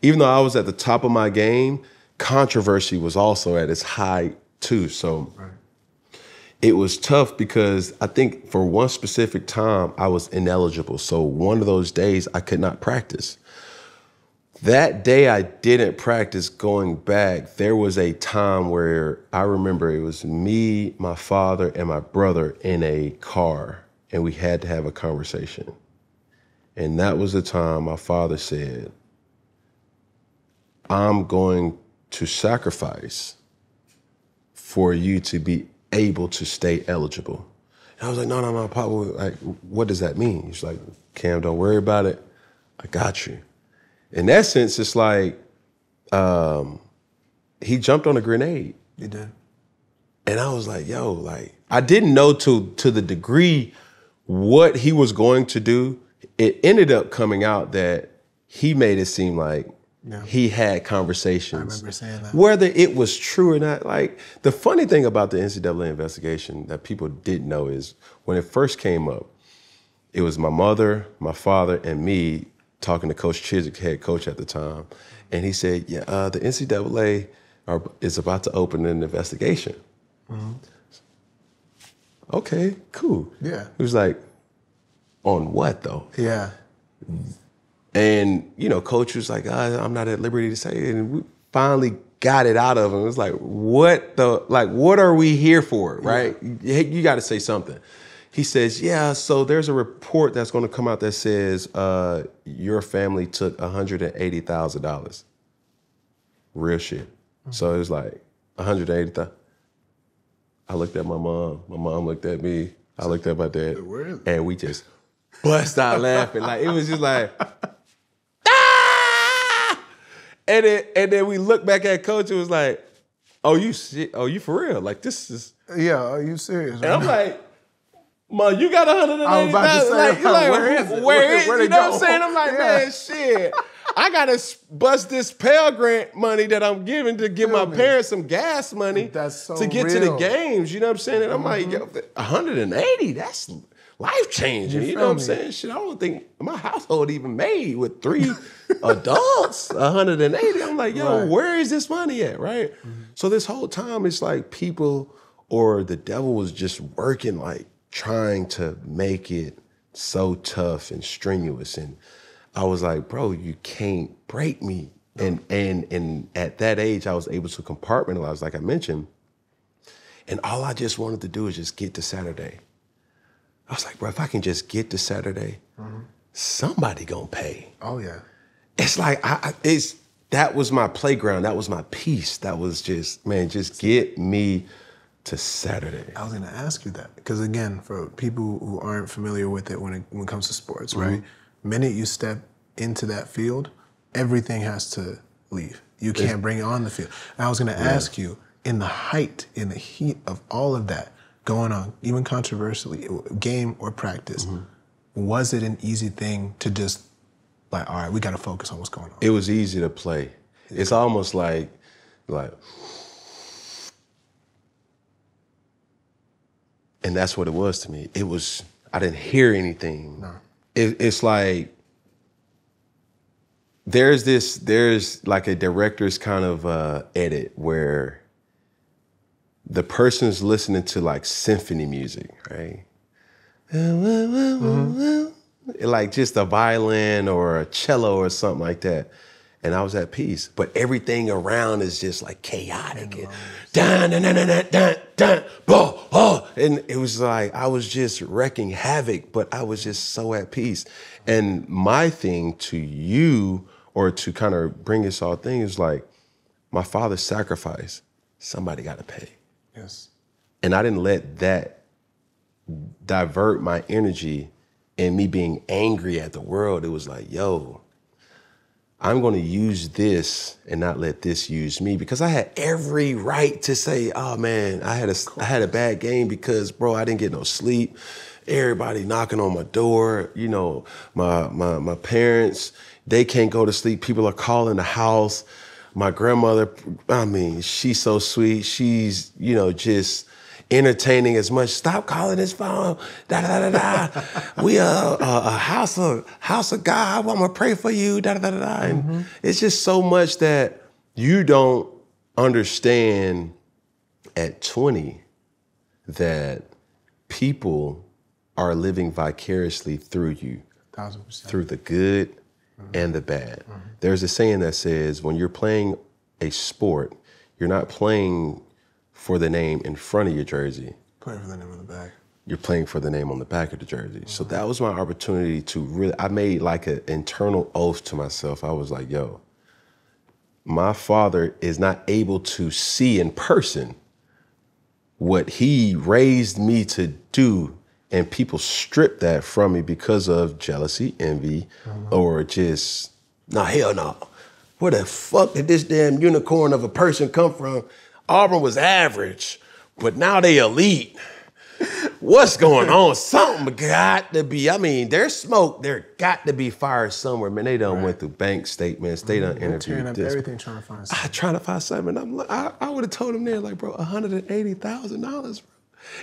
even though I was at the top of my game, controversy was also at its high too. So it was tough because I think for one specific time I was ineligible. So one of those days I could not practice. That day I didn't practice. Going back, there was a time where I remember it was me, my father, and my brother in a car, and we had to have a conversation. And that was the time my father said, I'm going to sacrifice for you to be able to stay eligible. And I was like, no, Papa, like, what does that mean? He's like, Cam, don't worry about it. I got you. In essence, it's like he jumped on a grenade. He did. And I was like, yo, like, I didn't know to the degree what he was going to do. It ended up coming out that he made it seem like he had conversations. I remember saying that. Whether it was true or not. Like, the funny thing about the NCAA investigation that people didn't know is when it first came up, it was my mother, my father, and me talking to Coach Chiswick, head coach at the time. And he said, the NCAA is about to open an investigation. Mm-hmm. Okay, cool. Yeah. He was like, on what though? Yeah. And, you know, coach was like, I'm not at liberty to say it. And we finally got it out of him. It was like, what are we here for, right? Yeah. You got to say something. He says, so there's a report that's going to come out that says your family took $180,000. Real shit. Mm-hmm. So it was like $180,000. I looked at my mom. My mom looked at me. I looked at my dad. And we just bust out laughing. Like, it was just like, ah! And then we looked back at coach. It was like, oh, you for real? Like, this is. Yeah, are you serious? And I'm like, Mom, you got $180,000. I was about to say, where is it? Where you know what I'm saying? I'm like, man, shit. I got to bust this Pell Grant money that I'm giving to give my parents some gas money to get to the games. You know what I'm saying? And I'm like, yo, 180, that's life-changing. You know what I'm saying? Shit, I don't think my household even made with 3 adults 180. I'm like, yo, where is this money at, right? Mm-hmm. So this whole time, it's like people or the devil was just working, like trying to make it so tough and strenuous. And I was like, bro, you can't break me. And at that age, I was able to compartmentalize, like I mentioned. And all I just wanted to do is just get to Saturday. I was like, bro, if I can just get to Saturday, somebody gonna pay. Oh yeah. It's like, that was my playground. That was my peace. That was just, man, just get me to Saturday. I was gonna ask you that. Because again, for people who aren't familiar with it when it comes to sports, right? The minute you step into that field, everything has to leave. You can't bring it on the field. And I was gonna ask you, in the heat of all of that going on, even controversially, game or practice, was it an easy thing to just like, all right, we gotta focus on what's going on? It was easy to play. It's almost like, and that's what it was to me. It was, I didn't hear anything. No. It's like, there's like a director's kind of edit where the person's listening to like symphony music, right? Like just a violin or a cello or something like that. And I was at peace. But everything around is just like chaotic. And dun, dun, dun, dun, dun, dun, dun, oh, oh. And it was like, I was just wrecking havoc, but I was just so at peace. And my thing to you, or to kind of bring us all things, is like, my father's sacrifice, somebody got to pay. Yes. And I didn't let that divert my energy and me being angry at the world. It was like, yo, I'm going to use this and not let this use me, because I had every right to say, oh man, I had a bad game because, bro, I didn't get no sleep. Everybody knocking on my door, you know, my parents, they can't go to sleep. People are calling the house. My grandmother, I mean, she's so sweet. She's, you know, just entertaining as much. Stop calling this phone. Da da da da. We are a house of God. I'm gonna pray for you. Da da da da. And it's just so much that you don't understand at 20 that people are living vicariously through you, 1000%. through the good and the bad. There's a saying that says, when you're playing a sport, you're not playing for the name in front of your jersey. Playing for the name on the back. You're playing for the name on the back of the jersey. So that was my opportunity to really, I made like an internal oath to myself. I was like, yo, my father is not able to see in person what he raised me to do, and people strip that from me because of jealousy, envy, or just, nah, hell no. Where the fuck did this damn unicorn of a person come from? Auburn was average, but now they elite. What's going on? Something got to be, I mean, there's smoke, there got to be fire somewhere. Man, they done went through bank statements, they done interviewed Up this. everything trying to find something. I trying to find something. I'm like, I would have told him there, like, bro, $180,000, bro.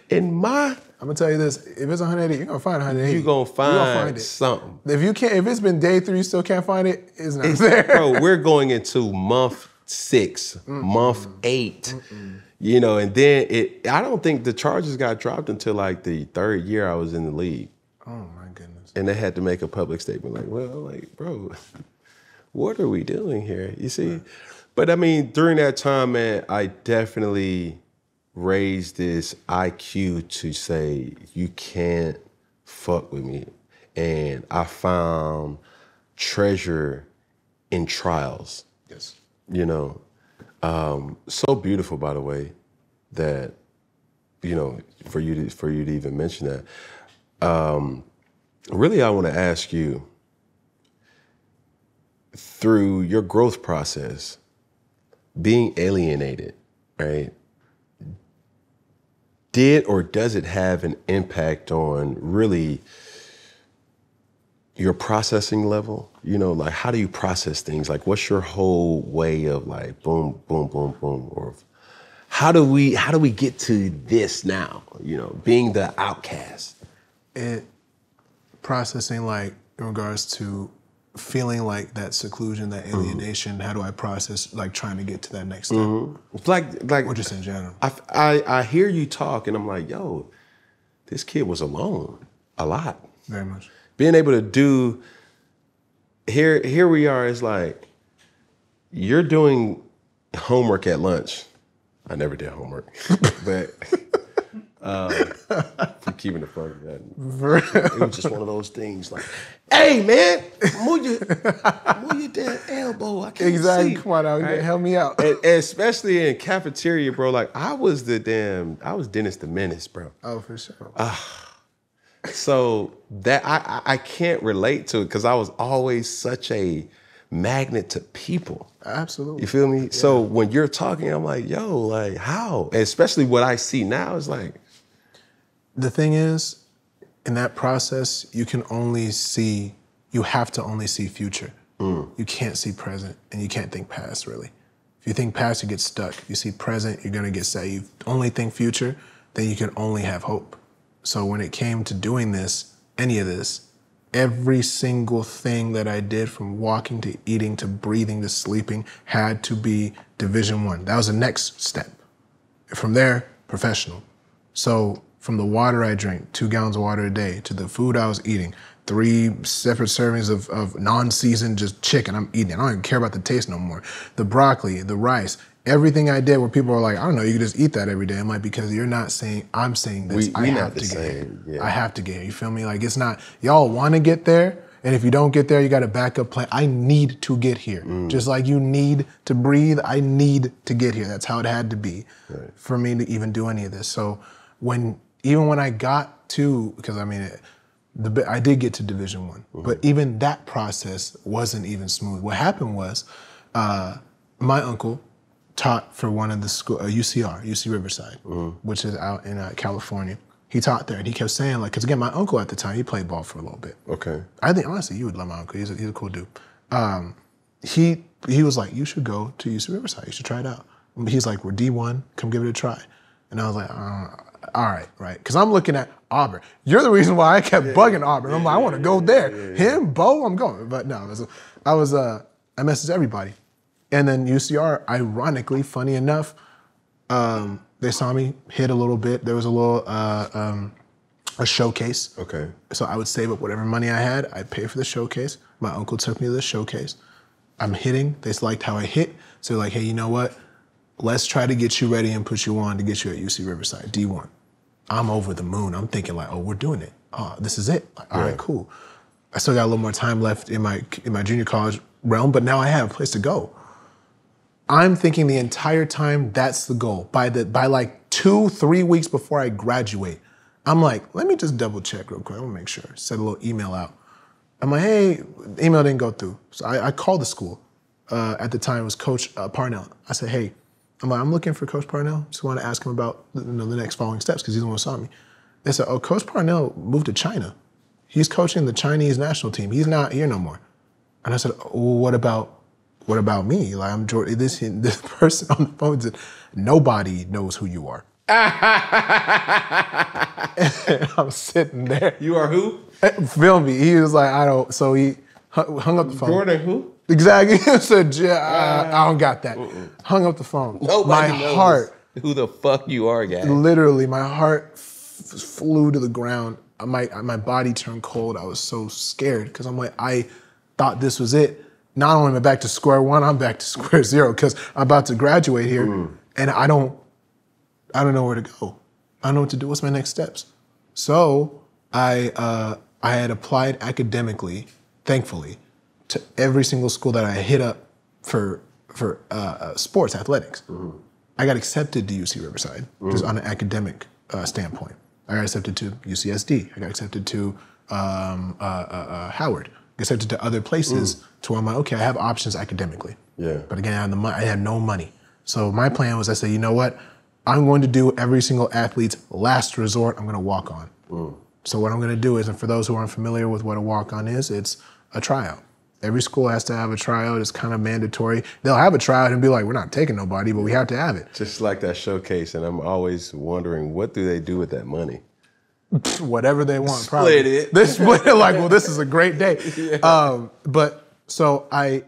In my, I'm gonna tell you this: if it's 180, you're gonna find 180. you gonna find it. something. If you can't, if it's been day 3, you still can't find it, it's not there. Bro, we're going into month 6, month 8. You know, and then I don't think the charges got dropped until like the 3rd year I was in the league. Oh my goodness. And they had to make a public statement like, well, like, bro, what are we doing here? You see? But I mean, during that time, man, I definitely raised this IQ to say, you can't fuck with me. And I found treasure in trials. Yes. You know, so beautiful, by the way, that, you know, for you to even mention that. Really, I want to ask you, through your growth process, being alienated, right? Did or does it have an impact on really your processing level? You know, like, how do you process things? Like, what's your whole way of like, boom, boom, boom, boom? Or how do we get to this now? You know, being the outcast. Processing, like, in regards to feeling like that seclusion, that alienation. How do I process like trying to get to that next step? Like or just in general. I hear you talk and I'm like, yo, this kid was alone a lot. Very much. Being able to do, here we are, it's like, you're doing homework at lunch. I never did homework, but for keeping it funny, it was just one of those things like, hey man, move your damn elbow. I can't see. Come on out, right? Help me out. And especially in cafeteria, bro. Like I was Dennis the Menace, bro. Oh, for sure. So that I can't relate to it because I was always such a magnet to people. Absolutely. You feel me? Yeah. So when you're talking, I'm like, yo, like how? And especially what I see now is like. The thing is, in that process, you have to only see future. You can't see present and you can't think past, really. If you think past, you get stuck. If you see present, you're gonna get sad. You only think future, then you can only have hope. So when it came to doing this, any of this, every single thing that I did from walking to eating to breathing to sleeping had to be Division I. That was the next step. From there, professional. So from the water I drank, 2 gallons of water a day, to the food I was eating, 3 separate servings of non-seasoned just chicken I'm eating. I don't even care about the taste no more. The broccoli, the rice, everything I did where people are like, I don't know, you can just eat that every day. I'm like, because you're not saying, I'm saying this. I have to get here. Yeah. I have to get here. You feel me? Like it's not, y'all want to get there. And if you don't get there, you got a backup plan. I need to get here. Just like you need to breathe, I need to get here. That's how it had to be for me to even do any of this. So even when I got to, because I mean, I did get to Division I, but even that process wasn't even smooth. What happened was, my uncle taught for one of the school, UC Riverside, which is out in California. He taught there, and he kept saying, like, because again, my uncle at the time, he played ball for a little bit. Okay. I think, honestly, you would love my uncle. He's a cool dude. He was like, you should go to UC Riverside. You should try it out. He's like, we're D1, come give it a try. And I was like, all right, right. Because I'm looking at Auburn. You're the reason why I kept bugging Auburn. I'm like, I want to go there. Him, Bo, I'm going. But no, I messaged everybody. And then UCR, ironically, funny enough, they saw me hit a little bit. There was a little a showcase. Okay. So I would save up whatever money I had. I'd pay for the showcase. My uncle took me to the showcase. I'm hitting. They liked how I hit. So they're like, hey, you know what? Let's try to get you ready and put you on to get you at UC Riverside, D1. I'm over the moon. I'm thinking like, oh, we're doing it. Oh, this is it. Like, all right, cool. I still got a little more time left in my junior college realm, but now I have a place to go. I'm thinking the entire time that's the goal. By like 2-3 weeks before I graduate, I'm like, let me just double check real quick. I want to make sure. Send a little email out. I'm like, hey, email didn't go through. So I called the school. At the time, it was Coach Parnell. I said, hey, I'm looking for Coach Parnell. Just want to ask him about the next following steps because he's the one who saw me. They said, oh, Coach Parnell moved to China. He's coaching the Chinese national team. He's not here no more. And I said, oh, what about me? Like I'm Jordan. This person on the phone said, nobody knows who you are. And I'm sitting there. You are who? Feel me. He was like, I don't. So he hung up the phone. Jordan who? Exactly. He said, I don't got that. Hung up the phone. Nobody knows who the fuck you are, guy. Literally, my heart flew to the ground. My body turned cold. I was so scared because I'm like, I thought this was it. Not only am I back to square one, I'm back to square zero because I'm about to graduate here and I don't know where to go. I don't know what to do. What's my next steps? So I had applied academically, thankfully, to every single school that I hit up for sports, athletics. I got accepted to UC Riverside, just on an academic standpoint. I got accepted to UCSD. I got accepted to Howard. I got accepted to other places to where I'm like, okay, I have options academically. Yeah. But again, I had no money. So my plan was I said, you know what? I'm going to do every single athlete's last resort. I'm going to walk on. So what I'm going to do is, and for those who aren't familiar with what a walk-on is, it's a tryout. Every school has to have a tryout. It's kind of mandatory. They'll have a tryout and be like, we're not taking nobody, but we have to have it. Just like that showcase, and I'm always wondering, what do they do with that money? Whatever they want, probably. Split it. They split it like, well, this is a great day. But So I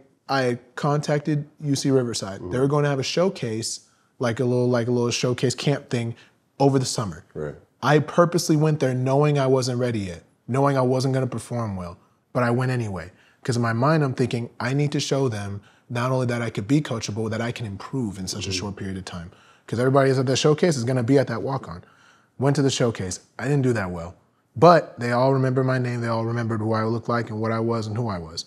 contacted UC Riverside. They were going to have a showcase, like a little showcase camp thing over the summer. Right. I purposely went there knowing I wasn't ready yet, knowing I wasn't going to perform well, but I went anyway. Because in my mind, I'm thinking, I need to show them not only that I could be coachable, but that I can improve in such a short period of time. Because everybody is at the showcase is going to be at that walk-on. Went to the showcase. I didn't do that well. But they all remember my name. They all remembered who I looked like and what I was and who I was.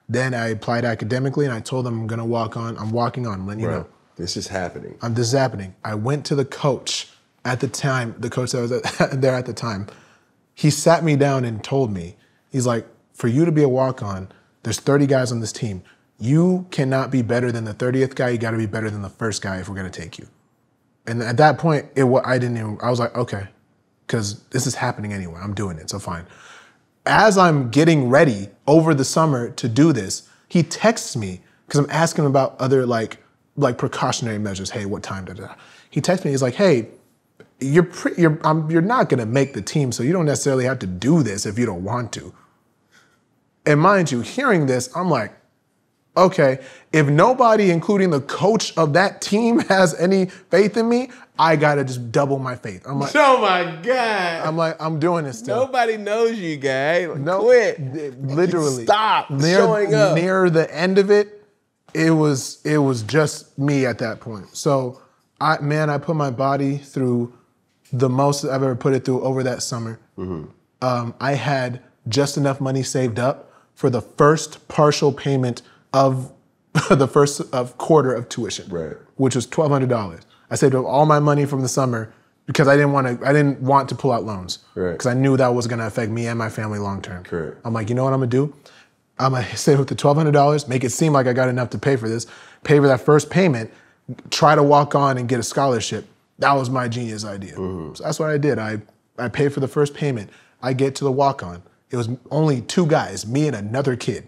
Then I applied academically, and I told them I'm going to walk on. I'm walking on. I'm letting you know. This is happening. This is happening. I went to the coach at the time, the coach that was there at the time. He sat me down and told me, he's like, for you to be a walk-on, there's 30 guys on this team. You cannot be better than the 30th guy. You got to be better than the first guy if we're going to take you. And at that point, I was like, okay, because this is happening anyway. I'm doing it, so fine. As I'm getting ready over the summer to do this, he texts me because I'm asking him about other like precautionary measures. Hey, what time? He texts me. He's like, hey, you're not going to make the team, so you don't necessarily have to do this if you don't want to. And mind you, hearing this, I'm like, okay, if nobody, including the coach of that team, has any faith in me, I gotta just double my faith. I'm like, oh my God. I'm like, I'm doing this still. Nobody knows you, guy. No, quit. Literally. Stop showing up. Near the end of it, it was just me at that point. So, I put my body through the most I've ever put it through over that summer. I had just enough money saved up for the first partial payment of the first quarter of tuition, which was $1,200. I saved up all my money from the summer because I didn't want to pull out loans because I knew that was going to affect me and my family long term. Correct. I'm like, you know what I'm going to do? I'm going to save up the $1,200, make it seem like I got enough to pay for this, pay for that first payment, try to walk on and get a scholarship. That was my genius idea. So that's what I did. I paid for the first payment. I get to the walk-on. It was only 2 guys, me and another kid.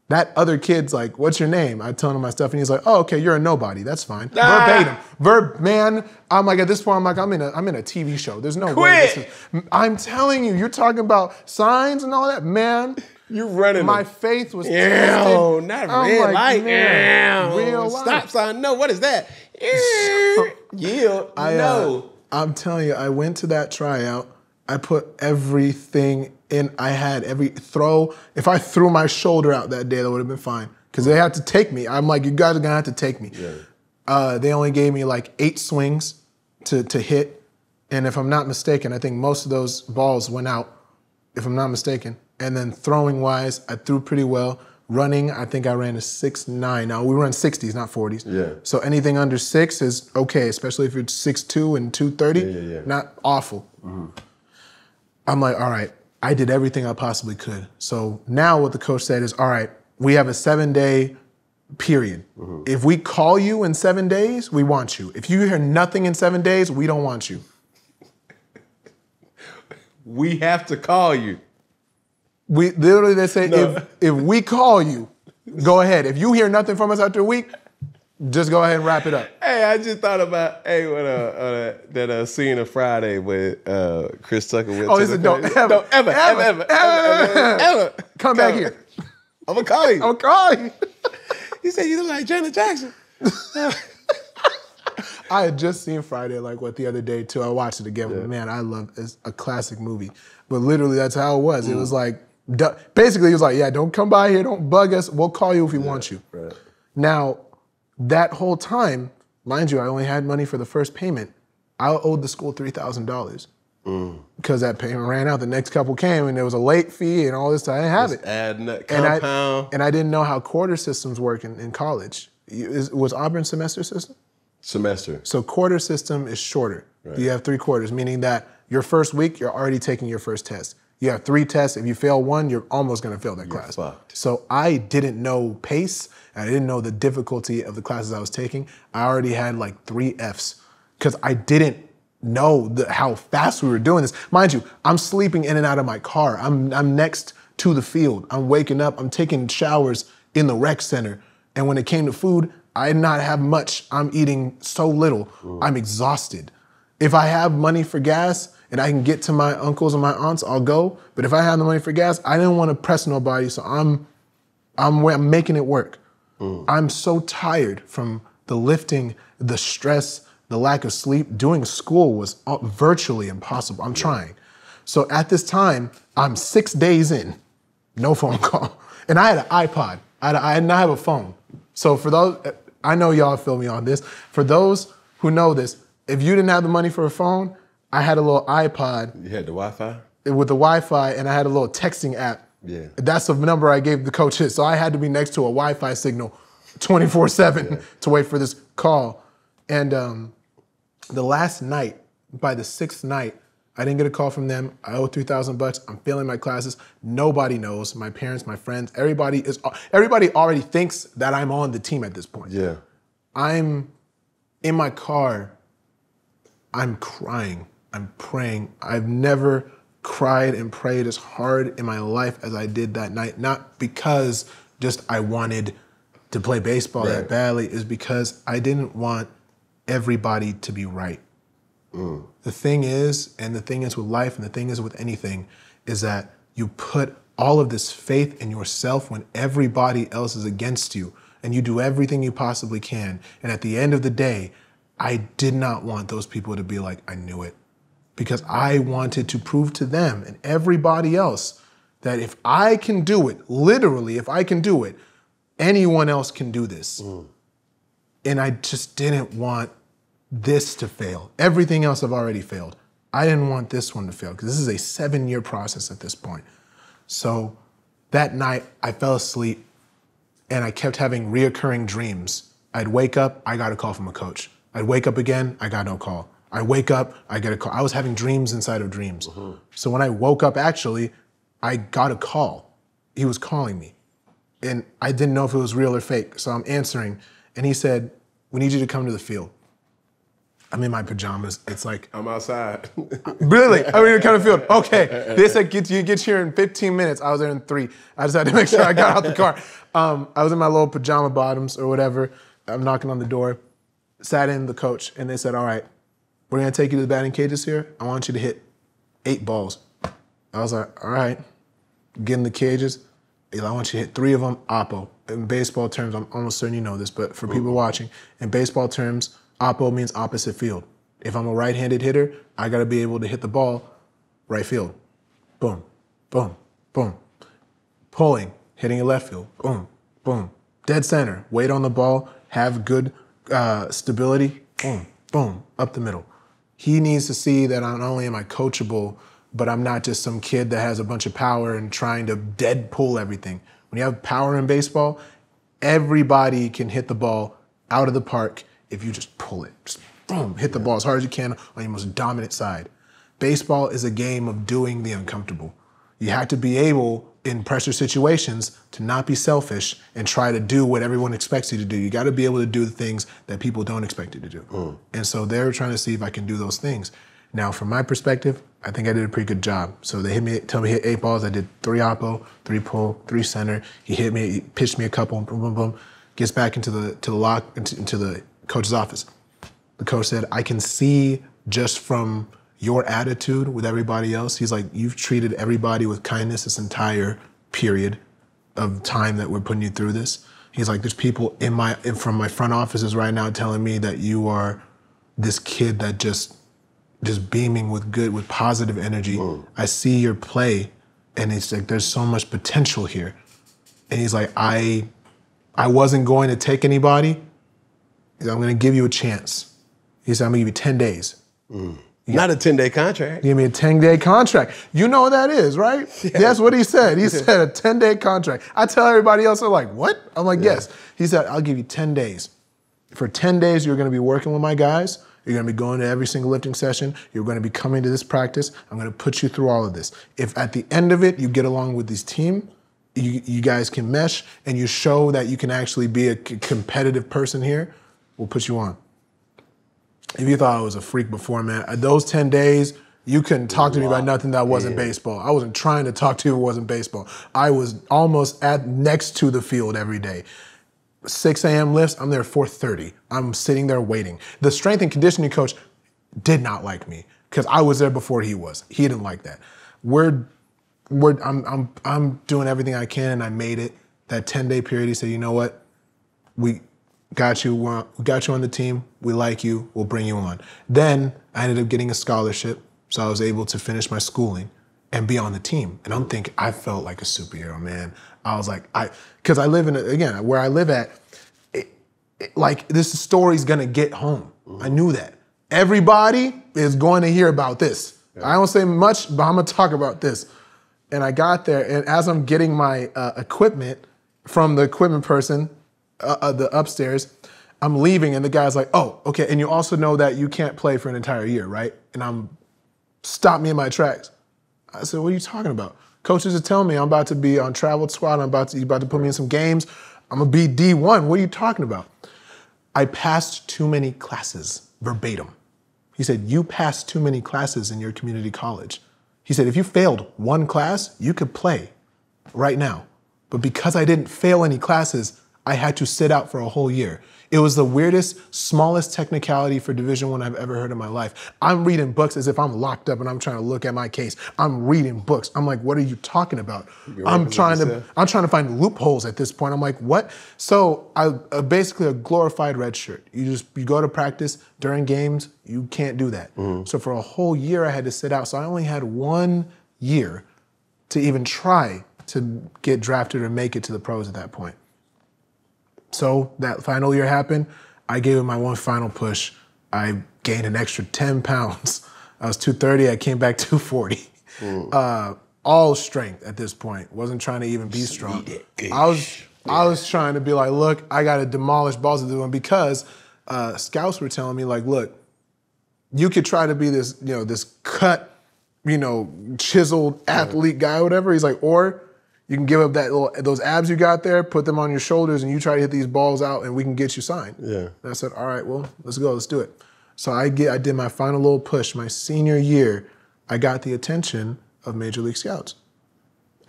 That other kid's like, what's your name? I tell him my stuff, and he's like, oh, okay, you're a nobody. That's fine. Verbatim. Man, I'm like, at this point, I'm in a TV show. There's no way. I'm telling you, you're talking about signs and all that. Man, you're running. My faith was tested. Not red light. Real life. Stop sign. No, what is that? Yield. No. I'm telling you, I went to that tryout. I put everything in. I had every throw. If I threw my shoulder out that day, that would have been fine. Because they had to take me. I'm like, you guys are going to have to take me. They only gave me like 8 swings to hit. And if I'm not mistaken, I think most of those balls went out, if I'm not mistaken. And then throwing-wise, I threw pretty well. Running, I think I ran a 6'9". Now, we run 60s, not 40s. So anything under 6 is okay, especially if you're 6'2" and 230. Not awful. I'm like, all right, I did everything I possibly could. So now what the coach said is, all right, we have a 7-day period. If we call you in 7 days, we want you. If you hear nothing in 7 days, we don't want you. We have to call you. We literally, they say, if we call you, go ahead. If you hear nothing from us after a week, just go ahead and wrap it up. Hey, I just thought about that scene of Friday with Chris Tucker went to the don't ever come back here. I'm gonna call you. I'm gonna call you. He said you look like Janet Jackson. I had just seen Friday the other day too. I watched it again. But man, I love it's a classic movie. But literally, that's how it was. It was like basically, he was like, yeah, don't come by here, don't bug us. We'll call you if we want you. Now, that whole time, mind you, I only had money for the first payment. I owed the school $3,000 because that payment ran out. The next couple came and there was a late fee and all this stuff. I didn't have it. Adding that compound. And I didn't know how quarter systems work in college. Was Auburn semester system? Semester. So quarter system is shorter. You have 3 quarters, meaning that your first week, you're already taking your first test. You have 3 tests. If you fail 1, you're almost going to fail that class. Fucked. So I didn't know pace. I didn't know the difficulty of the classes I was taking. I already had like 3 Fs because I didn't know how fast we were doing this. Mind you, I'm sleeping in and out of my car. I'm next to the field. I'm waking up. I'm taking showers in the rec center. And when it came to food, I did not have much. I'm eating so little. I'm exhausted. If I have money for gas and I can get to my uncles and my aunts, I'll go. But if I have the money for gas, I didn't want to press nobody. So I'm I'm making it work. I'm so tired from the lifting, the stress, the lack of sleep. Doing school was virtually impossible. I'm trying. So at this time, I'm 6 days in, no phone call. And I had an iPod. I did not have a phone. So for those, I know y'all feel me on this. For those who know this, if you didn't have the money for a phone, I had a little iPod. You had the Wi-Fi? With the Wi-Fi, and I had a little texting app. Yeah. That's the number I gave the coaches. So I had to be next to a Wi-Fi signal 24/7 to wait for this call. And the last night, by the 6th night, I didn't get a call from them. I owe $3,000. I'm failing my classes. Nobody knows. My parents, my friends, everybody already thinks that I'm on the team at this point. Yeah. I'm in my car. I'm crying. I'm praying. I've never cried and prayed as hard in my life as I did that night. Not because just I wanted to play baseball that badly. Is because I didn't want everybody to be right. The thing is, and the thing is with life, and the thing is with anything, is that you put all of this faith in yourself when everybody else is against you, and you do everything you possibly can. And at the end of the day, I did not want those people to be like, I knew it. Because I wanted to prove to them and everybody else that if I can do it, literally, if I can do it, anyone else can do this. And I just didn't want this to fail. Everything else I've already failed. I didn't want this one to fail because this is a 7-year process at this point. So that night I fell asleep and I kept having reoccurring dreams. I'd wake up, I got a call from a coach. I'd wake up again, I got no call. I wake up, I get a call. I was having dreams inside of dreams. So when I woke up, actually, I got a call. He was calling me. And I didn't know if it was real or fake. So I'm answering. And he said, we need you to come to the field. I'm in my pajamas. It's like, I'm outside. Really? I'm in the kind of field. Okay. They said, you get here in 15 minutes. I was there in 3. I just had to make sure I got out the car. I was in my little pajama bottoms or whatever. I'm knocking on the door. Sat in the coach, and they said, all right, we're going to take you to the batting cages here. I want you to hit 8 balls. I was like, all right. Get in the cages. I want you to hit 3 of them, oppo. In baseball terms, I'm almost certain you know this, but for people watching, in baseball terms, oppo means opposite field. If I'm a right-handed hitter, I got to be able to hit the ball right field. Boom, boom, boom. Pulling, hitting it left field. Boom, boom. Dead center, weight on the ball, have good stability. Boom, boom, up the middle. He needs to see that not only am I coachable, but I'm not just some kid that has a bunch of power and trying to dead pull everything. When you have power in baseball, everybody can hit the ball out of the park if you just pull it. Just boom, hit the ball as hard as you can on your most dominant side. Baseball is a game of doing the uncomfortable. You have to be able, in pressure situations, to not be selfish and try to do what everyone expects you to do. You got to be able to do the things that people don't expect you to do. And so they're trying to see if I can do those things. Now, from my perspective, I think I did a pretty good job. So they tell me to hit 8 balls. I did 3 oppo, 3 pull, 3 center. He hit me, he pitched me a couple, boom, boom, boom. Gets back into the coach's office. The coach said, I can see just from your attitude with everybody else. He's like, you've treated everybody with kindness this entire period of time that we're putting you through this. He's like, there's people from my front offices right now telling me that you are this kid that just beaming with positive energy. I see your play, and it's like, there's so much potential here. And he's like, I wasn't going to take anybody. He's like, I'm going to give you a chance. He said, I'm going to give you 10 days. Not a 10-day contract. Give me a 10-day contract. You know what that is, right? Yeah. That's what he said. He said a 10-day contract. I tell everybody else, they're like, what? I'm like, yes. He said, I'll give you 10 days. For 10 days, you're going to be working with my guys. You're going to be going to every single lifting session. You're going to be coming to this practice. I'm going to put you through all of this. If at the end of it, you get along with this team, you guys can mesh, and you show that you can actually be a competitive person here, we'll put you on. If you thought I was a freak before, man, those 10 days, you couldn't talk to me about nothing that wasn't baseball. I wasn't trying to talk to you if it wasn't baseball. I was almost next to the field every day. 6 a.m. lifts, I'm there at 4:30. I'm sitting there waiting. The strength and conditioning coach did not like me because I was there before he was. He didn't like that. I'm doing everything I can, and I made it. that 10-day period, he said, you know what? We got you on the team. We like you. We'll bring you on. Then I ended up getting a scholarship, so I was able to finish my schooling and be on the team. And I'm thinking, I felt like a superhero, man. I was like, because I live in, again, where I live at, like this story's gonna get home. I knew that. Everybody is going to hear about this. Yeah. I don't say much, but I'm gonna talk about this. And I got there, and as I'm getting my equipment from the equipment person, the upstairs, I'm leaving, and the guy's like, oh, okay, and you also know that you can't play for an entire year, right? And I'm stopped me in my tracks. I said, what are you talking about? Coaches are telling me I'm about to be on travel squad, you're about to put me in some games, I'm gonna be D1, what are you talking about? I passed too many classes, verbatim. He said, you passed too many classes in your community college. He said, if you failed one class, you could play right now. But because I didn't fail any classes, I had to sit out for a whole year. It was the weirdest, smallest technicality for Division I I've ever heard in my life. I'm reading books as if I'm locked up and I'm trying to look at my case. I'm reading books. I'm like, what are you talking about? I'm trying to find loopholes at this point. I'm like, what? So I basically a glorified red shirt. You go to practice during games, you can't do that. So for a whole year I had to sit out. So I only had 1 year to even try to get drafted or make it to the pros at that point. So that final year happened. I gave it my one final push. I gained an extra 10 pounds. I was 230, I came back 240. All strength at this point. Wasn't trying to even be strong. I was trying to be like, look, I got to demolish balls to do, and because scouts were telling me like, look, you could try to be this, this cut, chiseled athlete guy or whatever. He's like, or you can give up those abs you got there, put them on your shoulders, and you try to hit these balls out, and we can get you signed. Yeah. And I said, all right, well, let's go, let's do it. So I did my final little push. My senior year, I got the attention of Major League Scouts.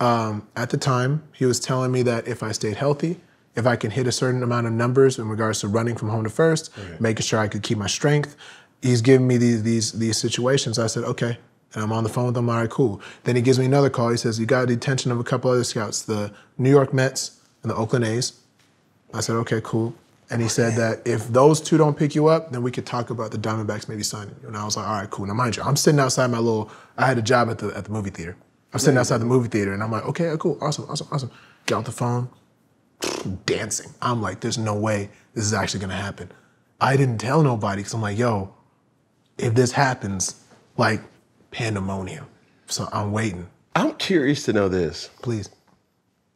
At the time, he was telling me that if I stayed healthy, if I can hit a certain amount of numbers in regards to running from home to first, making sure I could keep my strength, he's giving me these situations. I said, okay. And I'm on the phone with him, all right, cool. Then he gives me another call. He says, you got the attention of a couple other scouts, the New York Mets and the Oakland A's. I said, okay, cool. And he said that if those two don't pick you up, then we could talk about the Diamondbacks maybe signing you. And I was like, all right, cool. Now mind you, I'm sitting outside I had a job at the movie theater. I'm sitting outside the movie theater, and I'm like, okay, cool, awesome. Get off the phone, dancing. I'm like, there's no way this is actually gonna happen. I didn't tell nobody, because I'm like, yo, if this happens, like, pandemonium. So I'm waiting. I'm curious to know this. Please.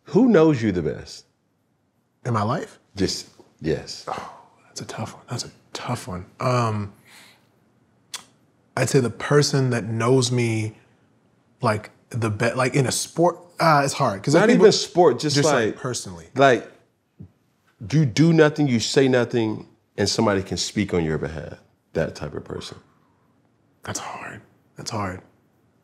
Who knows you the best? In my life? Yes. Oh, that's a tough one. I'd say the person that knows me like the best, like in a sport, it's hard. Because not even sport, just like personally. Like, you do nothing, you say nothing, and somebody can speak on your behalf. That type of person. That's hard. That's hard.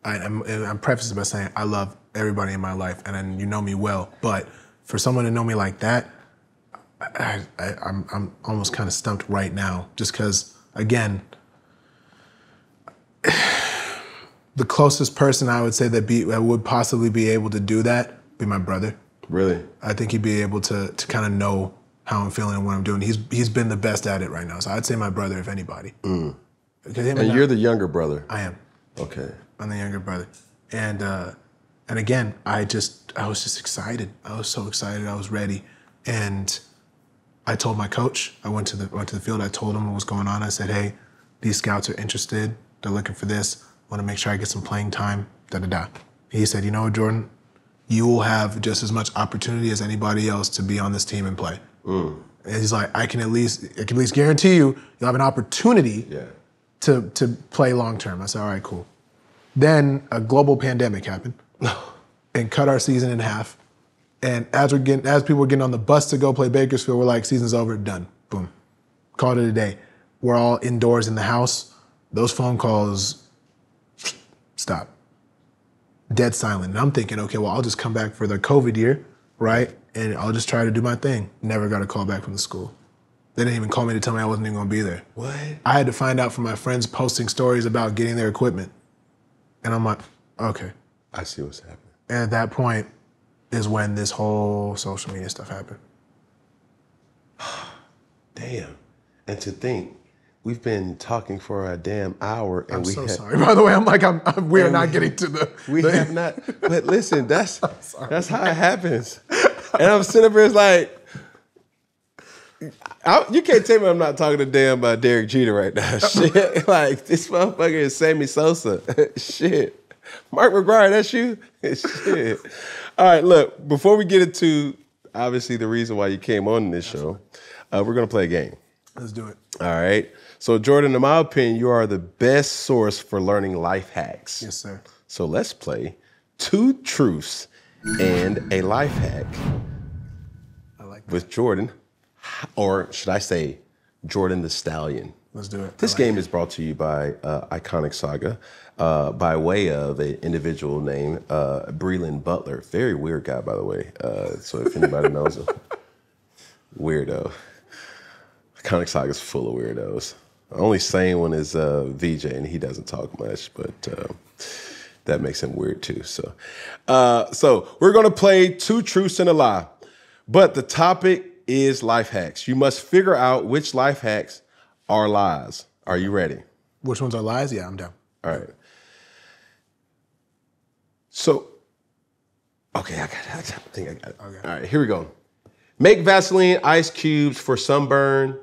I'm prefacing by saying I love everybody in my life, and then you know me well. But for someone to know me like that, I'm almost kind of stumped right now, just because, again, the closest person I would say that would possibly be able to do that be my brother. Really? I think he'd be able to kind of know how I'm feeling and what I'm doing. He's been the best at it right now, so I'd say my brother, if anybody. And you're the younger brother. I am. Okay. I'm the younger brother. And again, I was just excited. I was so excited. I was ready. And I told my coach, I went to the field, I told him what was going on. I said, hey, these scouts are interested. They're looking for this. I want to make sure I get some playing time, da-da-da. He said, you know what, Jordan? You will have just as much opportunity as anybody else to be on this team and play. And he's like, I can at least guarantee you'll have an opportunity to play long term. I said, all right, cool. Then a global pandemic happened and cut our season in half. And as people were getting on the bus to go play Bakersfield, we're like, season's over, done, boom. Called it a day. We're all indoors in the house. Those phone calls, stop. Dead silent. And I'm thinking, okay, well, I'll just come back for the COVID year, right? And I'll just try to do my thing. Never got a call back from the school. They didn't even call me to tell me I wasn't even gonna be there. What? I had to find out from my friends posting stories about getting their equipment. And I'm like, okay. I see what's happening. And at that point, is when this whole social media stuff happened. Damn. And to think, we've been talking for a damn hour, and sorry. By the way, I'm like, we are not getting to the. We have not. But listen, that's how it happens. And I'm sitting up here, it's like, you can't tell me I'm not talking to damn Derek Jeter right now. Shit, like this motherfucker is Sammy Sosa. Shit, Mark McGwire, that's you. Shit. All right, look. Before we get into obviously the reason why you came on this show, we're gonna play a game. Let's do it. All right. So Jordan, in my opinion, you are the best source for learning life hacks. Yes, sir. So let's play 2 truths and a life hack. I like that. With Jordan, or should I say Jordan the Stallion. Let's do it. This game is brought to you by Iconic Saga by way of an individual named Brelan Butler. Very weird guy, by the way. So if anybody knows him, weirdo. Iconic Saga is full of weirdos. The only sane one is VJ, and he doesn't talk much, but that makes him weird too. So we're gonna play 2 truths and a lie, but the topic is life hacks. You must figure out which life hacks are lies. Are you ready? Which ones are lies? Yeah, I'm down. All right. So, okay, I think I got it. Okay. All right, here we go. Make Vaseline ice cubes for sunburn.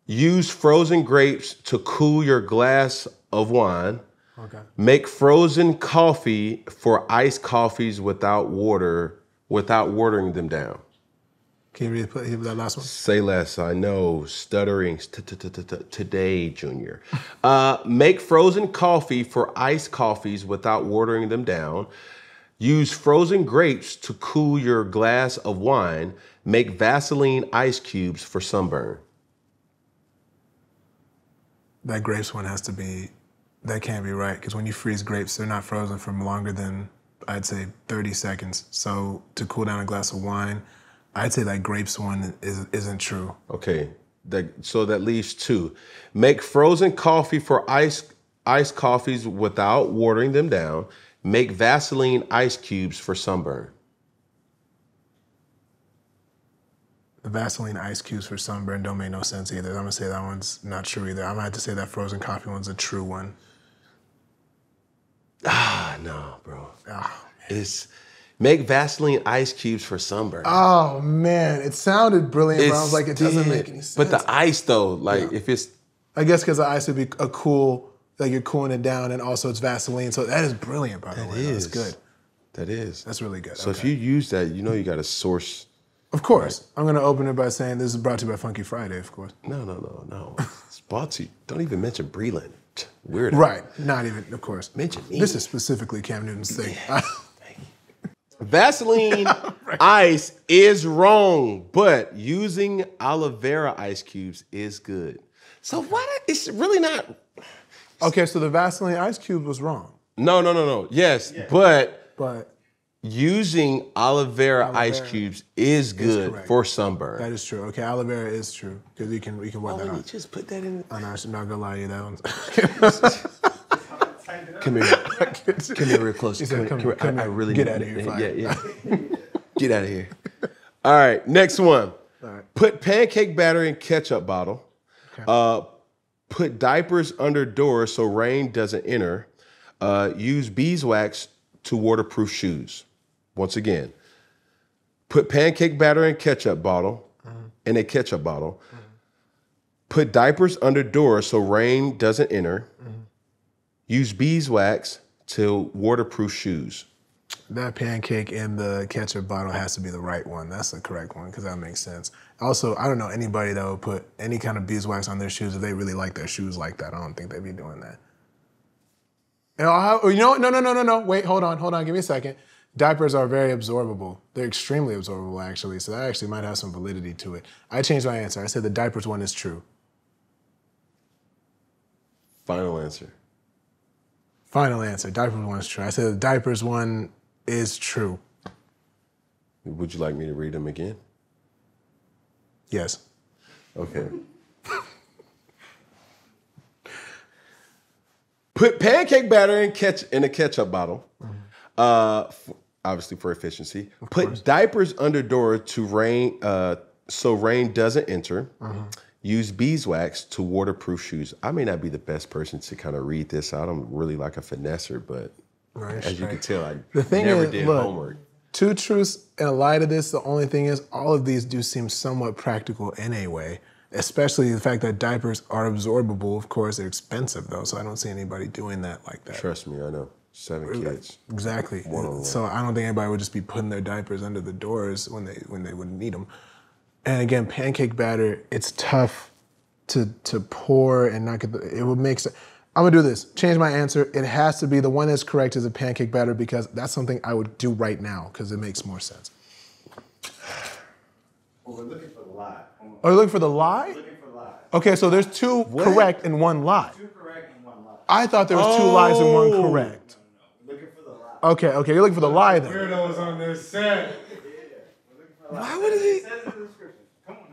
Use frozen grapes to cool your glass of wine. Okay. Make frozen coffee for iced coffees without watering them down. Can you read that last one? Say less, I know, stuttering today, Junior. Make frozen coffee for iced coffees without watering them down. Use frozen grapes to cool your glass of wine. Make Vaseline ice cubes for sunburn. That grapes one has to be, that can't be right, because when you freeze grapes, they're not frozen for longer than, I'd say, 30 seconds. So to cool down a glass of wine, I'd say that grapes one isn't true. Okay, so that leaves 2. Make frozen coffee for iced coffees without watering them down. Make Vaseline ice cubes for sunburn. The Vaseline ice cubes for sunburn don't make no sense either. I'm gonna say that one's not true either. I'm gonna have to say that frozen coffee one's a true one. No, bro. It's make Vaseline ice cubes for sunburn. Oh man, it sounded brilliant, but I was like, it doesn't make any sense. But the ice though, like if it's, I guess because the ice would be a cool, like you're cooling it down, and also it's Vaseline. So that is brilliant, by the way. That's good. That is. That's really good. So if you use that, you know you got a source. Of course. Right. I'm going to open it by saying this is brought to you by Funky Friday, of course. No. It's brought to you. Don't even mention Brelan. Weird. Right. Not even, of course. Mention me. This is specifically Cam Newton's thing. Vaseline ice is wrong, but using aloe vera ice cubes is good. So why? It's really not. Okay, so the Vaseline ice cube was wrong. No. Yes, yeah. But using aloe vera ice cubes is good for sunburn. That is true. Okay, aloe vera is true because you can work that out. Just put that in. I'm not gonna lie to you, that one's. Come here real close. Come here. I really get out of here. Yeah. Get out of here. All right, next one. All right. Put pancake batter in ketchup bottle. Okay. Put diapers under doors so rain doesn't enter. Use beeswax to waterproof shoes. Once again, put pancake batter in ketchup bottle, in a ketchup bottle. Put diapers under doors so rain doesn't enter. Use beeswax to waterproof shoes. That pancake in the ketchup bottle has to be the right one. That's the correct one because that makes sense. Also, I don't know anybody that would put any kind of beeswax on their shoes if they really like their shoes like that. I don't think they'd be doing that. And you know what? No. Wait, hold on. Give me a second. Diapers are very absorbable. They're extremely absorbable, actually. So that actually might have some validity to it. I changed my answer. I said the diapers one is true. Final answer. Final answer. Diapers one is true. I said the diapers one is true. Would you like me to read them again? Yes. Okay. Put pancake batter in a ketchup bottle. obviously for efficiency. Put diapers under door to rain, so rain doesn't enter. Use beeswax to waterproof shoes. I may not be the best person to kind of read this out. I'm really like a finesser, but as you can tell, I never did homework. Two truths and a lie to this. The only thing is, all of these do seem somewhat practical in a way, especially the fact that diapers are absorbable. Of course, they're expensive though, so I don't see anybody doing that like that. Trust me, I know. 7 kids. Exactly. So I don't think anybody would just be putting their diapers under the doors when they wouldn't need them. And again, pancake batter, it's tough to pour and not get it would make sense. I'm gonna do this, change my answer. It has to be the one that's correct is a pancake batter because that's something I would do right now because it makes more sense. Well, we're looking for the lie. Oh, you're looking for the lie? We're looking for lies. Okay, so there's two correct and one lie. 2 correct and 1 lie. I thought there was 2 lies and 1 correct. We're looking for the lie. Okay, you're looking for the lie then. Weirdos on this set. Why would he? It says in the description. Come on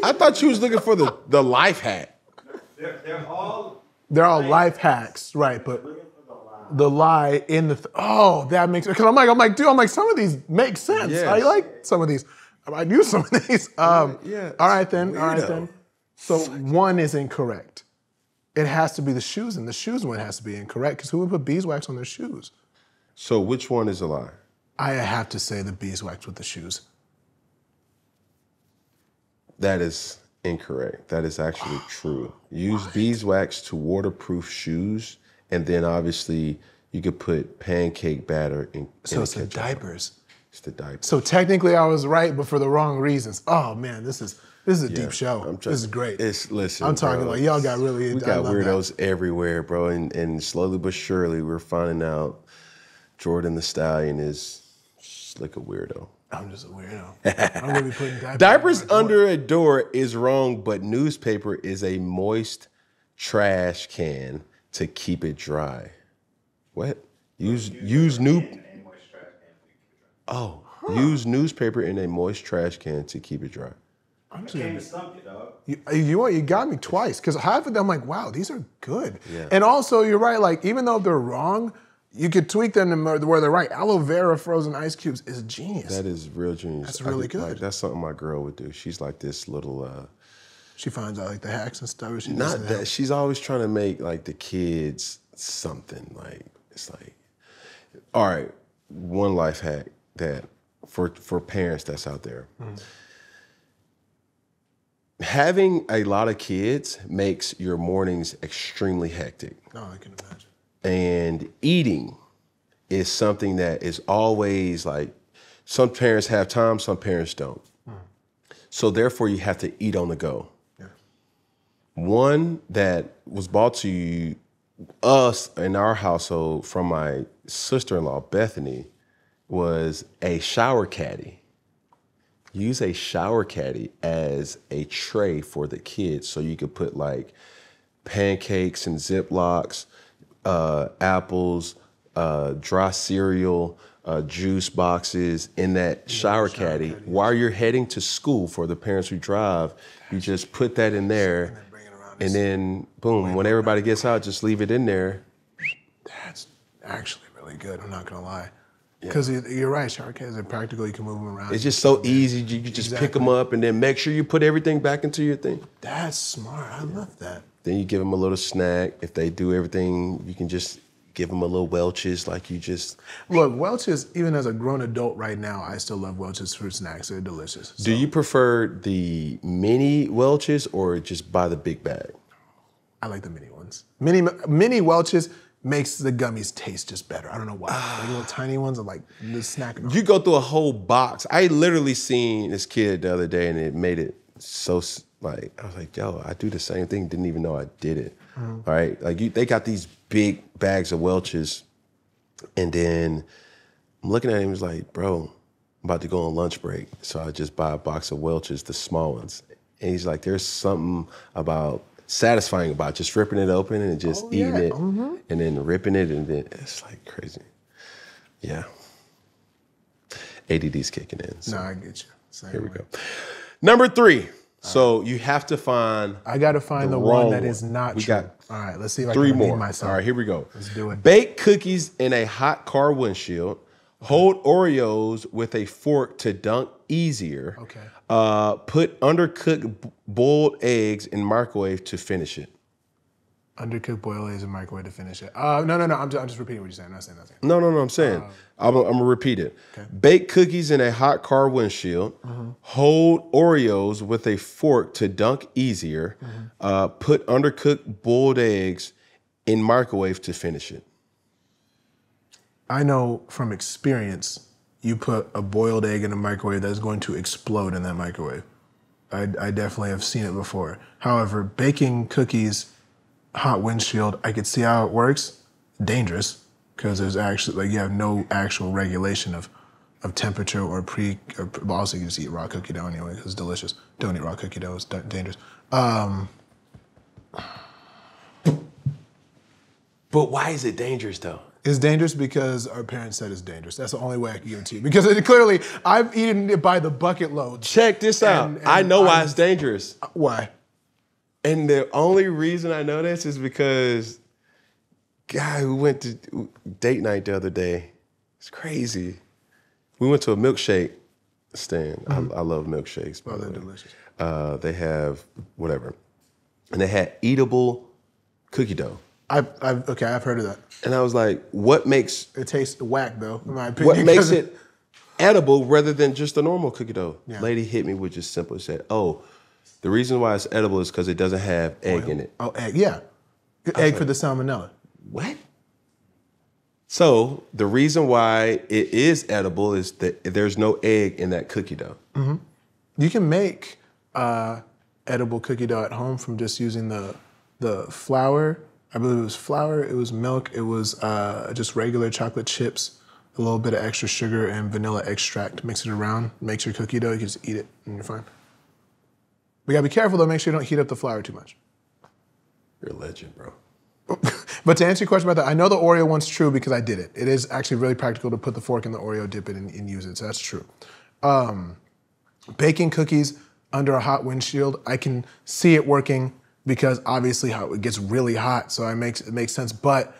now. I thought you was looking for the life hack. They're all life hacks, right? But looking for the lie. the lie in the that makes because I'm like, dude, some of these make sense. Yes. I like some of these. I use some of these. Yeah. All right then. So 1 is incorrect. It has to be the shoes, and the shoes one has to be incorrect because who would put beeswax on their shoes? So which one is a lie? I have to say the beeswax with the shoes. That is incorrect. That is actually true. Use beeswax to waterproof shoes, and then obviously you could put pancake batter in. So it's the diapers. It's the diapers. So technically I was right, but for the wrong reasons. Oh man, this is a deep show. This is great. Listen, I'm talking like y'all got really. We got weirdos everywhere, bro, and slowly but surely we're finding out Jordan the Stallion is just like a weirdo. I'm just a weirdo. I'm gonna be putting diapers under a door is wrong, but newspaper is a moist trash can to keep it dry. What? Use newspaper in a moist trash can to keep it dry. I'm just Can't stump you, dog. You got me twice because half of them I'm like, wow, these are good. Yeah. And also you're right, like even though they're wrong, you could tweak them to where they're right. Aloe vera frozen ice cubes is genius. That is real genius. That's really good. Like, that's something my girl would do. She's like this little. She finds out like the hacks and stuff. She Not that. She's always trying to make like the kids something. Like it's like, all right, one life hack that for parents that's out there. Having a lot of kids makes your mornings extremely hectic. No, I can imagine. And eating is something that is always like, some parents have time, some parents don't. So therefore you have to eat on the go. Yeah. One that was brought to us in our household from my sister-in-law, Bethany, was a shower caddy. Use a shower caddy as a tray for the kids so you could put like pancakes and Ziplocs, apples, dry cereal, juice boxes in that shower caddy. While you're heading to school for the parents who drive, you just put that in there and then boom, when everybody gets out, just leave it in there. That's actually really good, I'm not gonna lie. Because you're right, shower caddies are practical, you can move them around. It's just so easy, you can just pick them up and then make sure you put everything back into your thing. That's smart, I love that. Then you give them a little snack. If they do everything, you can just give them a little Welch's like you just... Look, Welch's, even as a grown adult right now, I still love Welch's fruit snacks. They're delicious. So. Do you prefer the mini Welch's or just buy the big bag? I like the mini ones. Mini Welch's makes the gummies taste just better. I don't know why. Like little tiny ones are like the snack. You go through a whole box. I literally seen this kid the other day and it made it so... Like, I was like, yo, I do the same thing, didn't even know I did it, all right? Like, they got these big bags of Welch's, and then I'm looking at him, he's like, bro, I'm about to go on lunch break, so I just buy a box of Welch's, the small ones. And he's like, there's something satisfying about just ripping it open and just eating it, and then ripping it, and then it's like crazy. Yeah. ADD's kicking in. So. No, I get you. Same Here we way. go. Number 3. So you have to find. I got to find the one that is not true. Got all right, let's see if I 3 can more. redeem myself. All right, here we go. Let's do it. Bake cookies in a hot car windshield. Hold Oreos with a fork to dunk easier. Okay. Put undercooked boiled eggs in microwave to finish it. Undercooked boiled eggs in microwave to finish it. No. I'm just repeating what you're saying. I'm not saying nothing. No. I'm saying. I'm gonna repeat it. Okay. Bake cookies in a hot car windshield. Hold Oreos with a fork to dunk easier. Put undercooked boiled eggs in microwave to finish it. I know from experience, you put a boiled egg in a microwave that's going to explode in that microwave. I definitely have seen it before. However, baking cookies, hot windshield, I could see how it works. Dangerous, because there's actually, like, you have no actual regulation of temperature or also you just eat raw cookie dough anyway, because it's delicious. Don't eat raw cookie dough, it's dangerous. But why is it dangerous though? It's dangerous because our parents said it's dangerous. That's the only way I can give it to you. Because clearly, I've eaten it by the bucket load. Check this out. And I know why it's dangerous. Why? And the only reason I know this is because guy we went to date night the other day. It's crazy. We went to a milkshake stand. I love milkshakes. Oh, they're delicious. They have whatever. And they had eatable cookie dough. I've heard of that. And I was like, what makes it tastes whack though, in my opinion. What makes it edible rather than just a normal cookie dough? Yeah. Lady hit me with just simply said, oh, the reason why it's edible is because it doesn't have egg in it. Oh, egg, yeah. Egg for the salmonella. What? So the reason why it is edible is that there's no egg in that cookie dough. Mm-hmm. You can make edible cookie dough at home from just using the flour. I believe it was flour, it was milk, it was just regular chocolate chips, a little bit of extra sugar and vanilla extract. Mix it around, makes your cookie dough, you can just eat it and you're fine. We gotta be careful though, make sure you don't heat up the flour too much. You're a legend, bro. But to answer your question about that, I know the Oreo one's true because I did it. It is actually really practical to put the fork in the Oreo, dip it, and use it, so that's true. Baking cookies under a hot windshield, I can see it working because obviously how it gets really hot, so it makes sense, but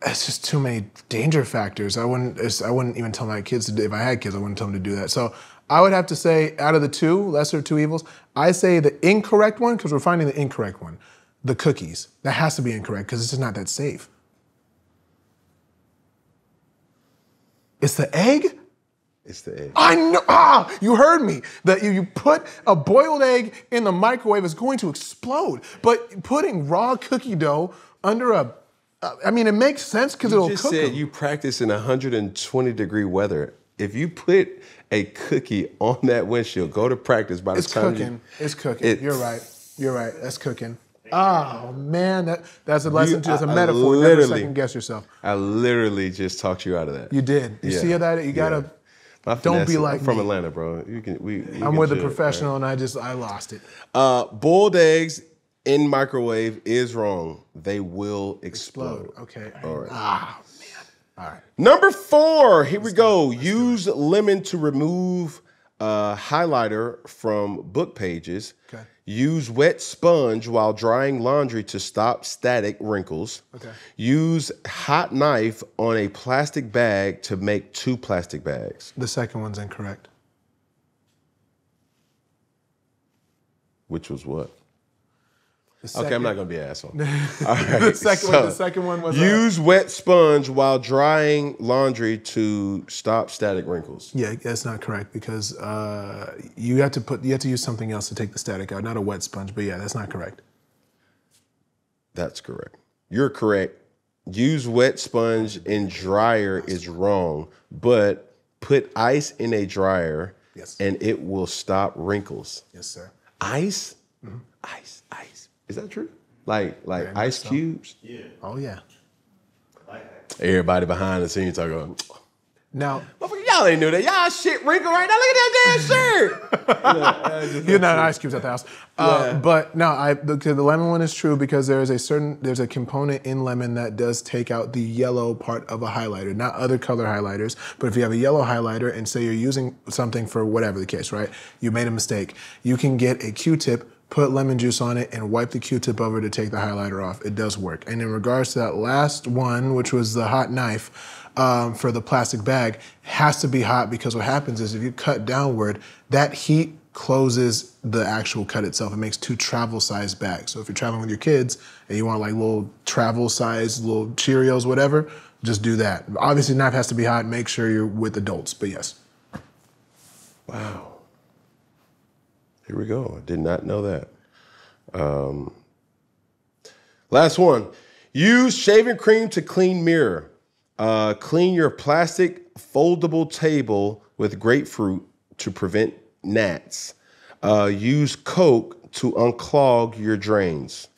it's just too many danger factors. I wouldn't even tell my kids to do, if I had kids, I wouldn't tell them to do that. So I would have to say, out of the two, lesser of two evils, I say the incorrect one, because we're finding the incorrect one. The cookies. That has to be incorrect because it's just not that safe. It's the egg? It's the egg. I know. You heard me. That you put a boiled egg in the microwave is going to explode. But putting raw cookie dough under it makes sense because it'll cook. You just said you practice in 120-degree weather. If you put a cookie on that windshield, go to practice by the time It's cooking. You're right. That's cooking. Oh man, that's a lesson too. It's a metaphor. Never second guess yourself. I literally just talked you out of that. You did. You see that? You gotta. Don't be like I'm from me. Atlanta, bro. I'm with a professional, and I lost it. Boiled eggs in microwave is wrong. They will explode. Okay. All right. Man. All right. Number 4. Here we go. Use lemon to remove highlighter from book pages. Okay. Use wet sponge while drying laundry to stop static wrinkles. Okay. Use hot knife on a plastic bag to make 2 plastic bags. The second one's incorrect. Which was what? Okay, I'm not gonna be an asshole. All right. The second one was use wet sponge while drying laundry to stop static wrinkles. Yeah, that's not correct because you have to use something else to take the static out, not a wet sponge. But yeah, that's not correct. That's correct. You're correct. Use wet sponge in dryer is wrong, but put ice in a dryer and it will stop wrinkles. Yes, sir. Ice? Mm-hmm. Ice. Is that true? Like ice cubes? Yeah. Oh yeah. Lifehack. Everybody behind the scenes are going, now, y'all ain't knew that. Y'all shit wrinkled right now. Look at that damn shirt. you're not ice cubes at the house. But no, the lemon one is true because there's a component in lemon that does take out the yellow part of a highlighter, not other color highlighters. But if you have a yellow highlighter and say you're using something for whatever the case, right? You made a mistake. You can get a Q-tip, put lemon juice on it, and wipe the Q-tip over to take the highlighter off. It does work. And in regards to that last one, which was the hot knife, for the plastic bag has to be hot because what happens is if you cut downward, that heat closes the actual cut itself. It makes 2 travel-sized bags. So if you're traveling with your kids and you want like little travel-sized little Cheerios, whatever, just do that. Obviously, knife has to be hot. Make sure you're with adults, but yes. Wow. Here we go. I did not know that. Last one. Use shaving cream to clean mirror. Clean your plastic foldable table with grapefruit to prevent gnats. Use Coke to unclog your drains.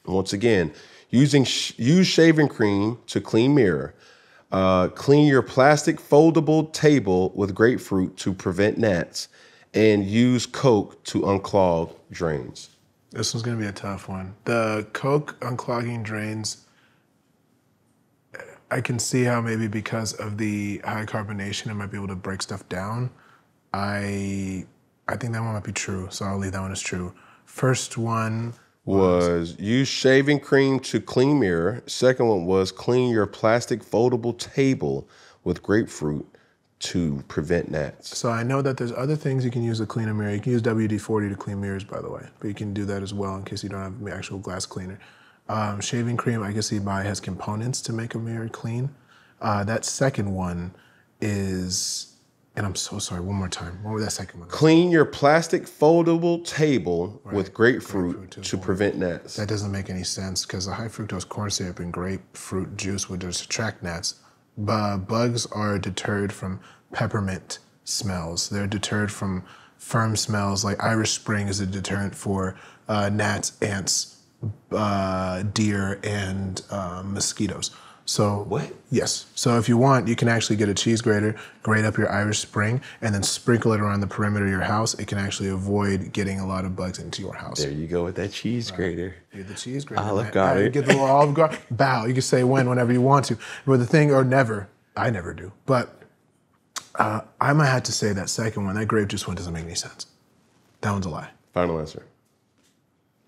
Once again, use shaving cream to clean mirror. Clean your plastic foldable table with grapefruit to prevent gnats. And use Coke to unclog drains. This one's gonna be a tough one. The Coke unclogging drains, I can see how maybe because of the high carbonation, it might be able to break stuff down. I think that one might be true, so I'll leave that one as true. First one was use shaving cream to clean mirror. Second one was clean your plastic foldable table with grapefruit to prevent gnats. So I know that there's other things you can use to clean a mirror. You can use WD-40 to clean mirrors, by the way, but you can do that as well in case you don't have the actual glass cleaner. Shaving cream, I can see has components to make a mirror clean. That second one is, and I'm so sorry, one more time. What was that second one? Clean your plastic foldable table with grapefruit to prevent gnats. That doesn't make any sense because the high fructose corn syrup and grapefruit juice would just attract gnats. Bugs are deterred from peppermint smells. They're deterred from firm smells like Irish Spring is a deterrent for gnats, ants, deer, and mosquitoes. So what? Yes. So if you want, you can actually get a cheese grater, grate up your Irish Spring, and then sprinkle it around the perimeter of your house. It can actually avoid getting a lot of bugs into your house. There you go with that cheese grater. The cheese grater. Olive Garden. Get the little Olive Garden. Bow. You can say whenever you want to. But the thing, or never. I never do. But I might have to say that second one, that grape juice one doesn't make any sense. That one's a lie. Final answer.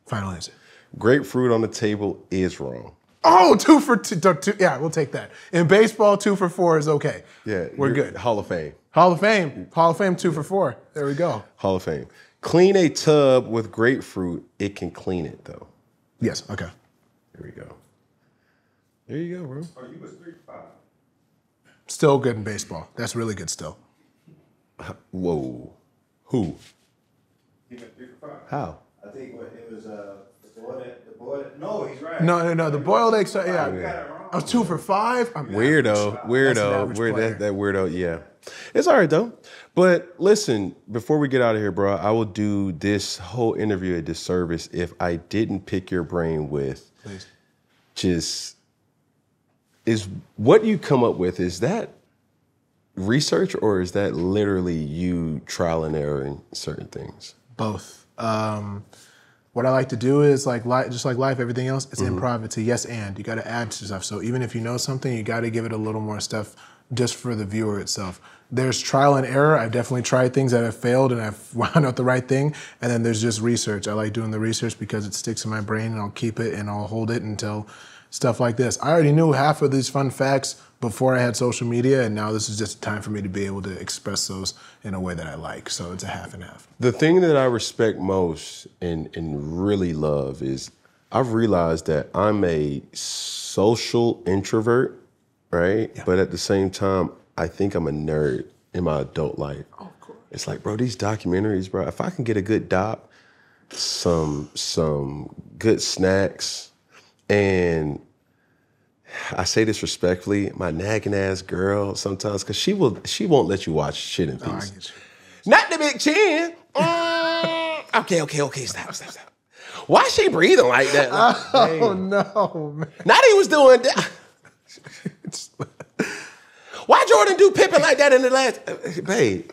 Final answer. Grapefruit on the table is wrong. Oh, 2 for 2. Yeah, we'll take that. In baseball, 2 for 4 is okay. Yeah, we're good. Hall of Fame. Hall of Fame. Hall of Fame, 2 for 4. There we go. Hall of Fame. Clean a tub with grapefruit. It can clean it, though. Yes, okay. Here we go. There you go, bro. Oh, you was 3 for 5. Still good in baseball. That's really good still. Whoa. Who? He went 3 for 5. How? I think it was the boiled. No, he's right. No. The boiled eggs. Yeah. You got it wrong. I was 2 for 5. Weirdo. That weirdo. Yeah. It's all right, though. But listen, before we get out of here, bro, I will do this whole interview a disservice if I didn't pick your brain with just, is what you come up with, is that research or is that literally you trial and error in certain things? Both. What I like to do is just like life, everything else, it's improv. It's a yes and. You got to add to stuff. So even if you know something, you got to give it a little more stuff just for the viewer itself. There's trial and error. I've definitely tried things that have failed and I've wound out the right thing. And then there's just research. I like doing the research because it sticks in my brain and I'll keep it and I'll hold it until stuff like this. I already knew half of these fun facts before I had social media, and now this is just a time for me to be able to express those in a way that I like. So it's a half and half. The thing that I respect most and really love is I've realized that I'm a social introvert, right? Yeah. But at the same time, I think I'm a nerd in my adult life. Oh, of course. It's like, bro, these documentaries, bro, if I can get a good doc, some good snacks, and I say this respectfully, my nagging ass girl sometimes, because she won't let you watch shit in peace. I get you. Not the big chin. Okay, stop. Why is she breathing like that? Oh, no, man. Not he was doing that. Why Jordan do Pippen like that in the last? Babe,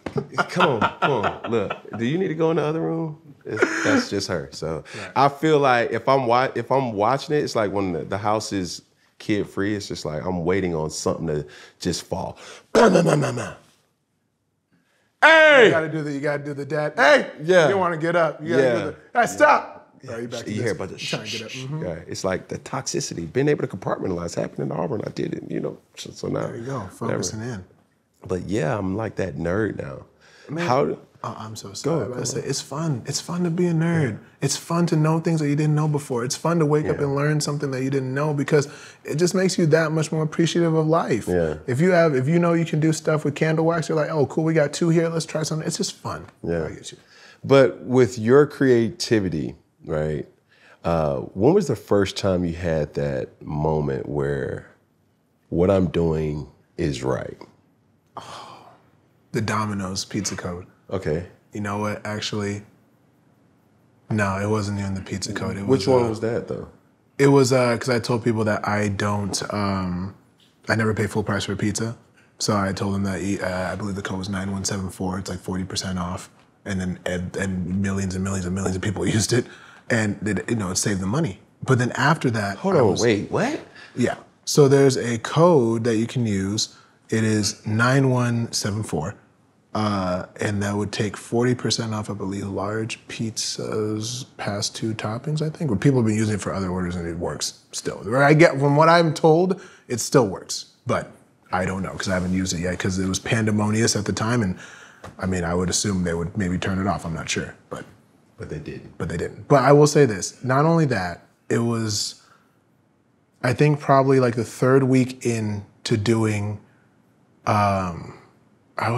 come on. Look, do you need to go in the other room? That's just her. So right. I feel like if I'm watching it, it's like when the house is kid free. It's just like I'm waiting on something to just fall. Hey, you gotta do the dad. Hey, yeah, you want to get up? You gotta do the. Hey, stop. Are you back to you this? hear about the Trying to get up. Yeah, it's like the toxicity, being able to compartmentalize happened in Auburn. I did it, you know. So now There you go, focusing in. But yeah, I'm like that nerd now. Man, I'm so sorry. I say it's fun. It's fun to be a nerd. Yeah. It's fun to know things that you didn't know before. It's fun to wake up and learn something that you didn't know because it just makes you that much more appreciative of life. Yeah. If you know you can do stuff with candle wax, you're like, oh, cool, we got 2 here. Let's try something. It's just fun. Yeah. I get you. But with your creativity, right? When was the first time you had that moment where what I'm doing is right? Oh, the Domino's pizza code. Okay. You know what? Actually, no, it wasn't even the pizza code. Which one was that though? It was because I told people that I don't. I never pay full price for pizza, so I told them that I believe the code was 9174. It's like 40% off, and then and millions and millions and millions of people used it, and it saved them money. But then after that, wait, what? Yeah. So there's a code that you can use. It is 9174. And that would take 40% off, I believe, large pizzas past 2 toppings, I think. But people have been using it for other orders and it works still. From what I'm told, it still works. But I don't know because I haven't used it yet because it was pandemonium at the time. And I mean, I would assume they would maybe turn it off. I'm not sure. But they didn't. But they didn't. But I will say this. Not only that, it was, I think, probably like the 3rd week into doing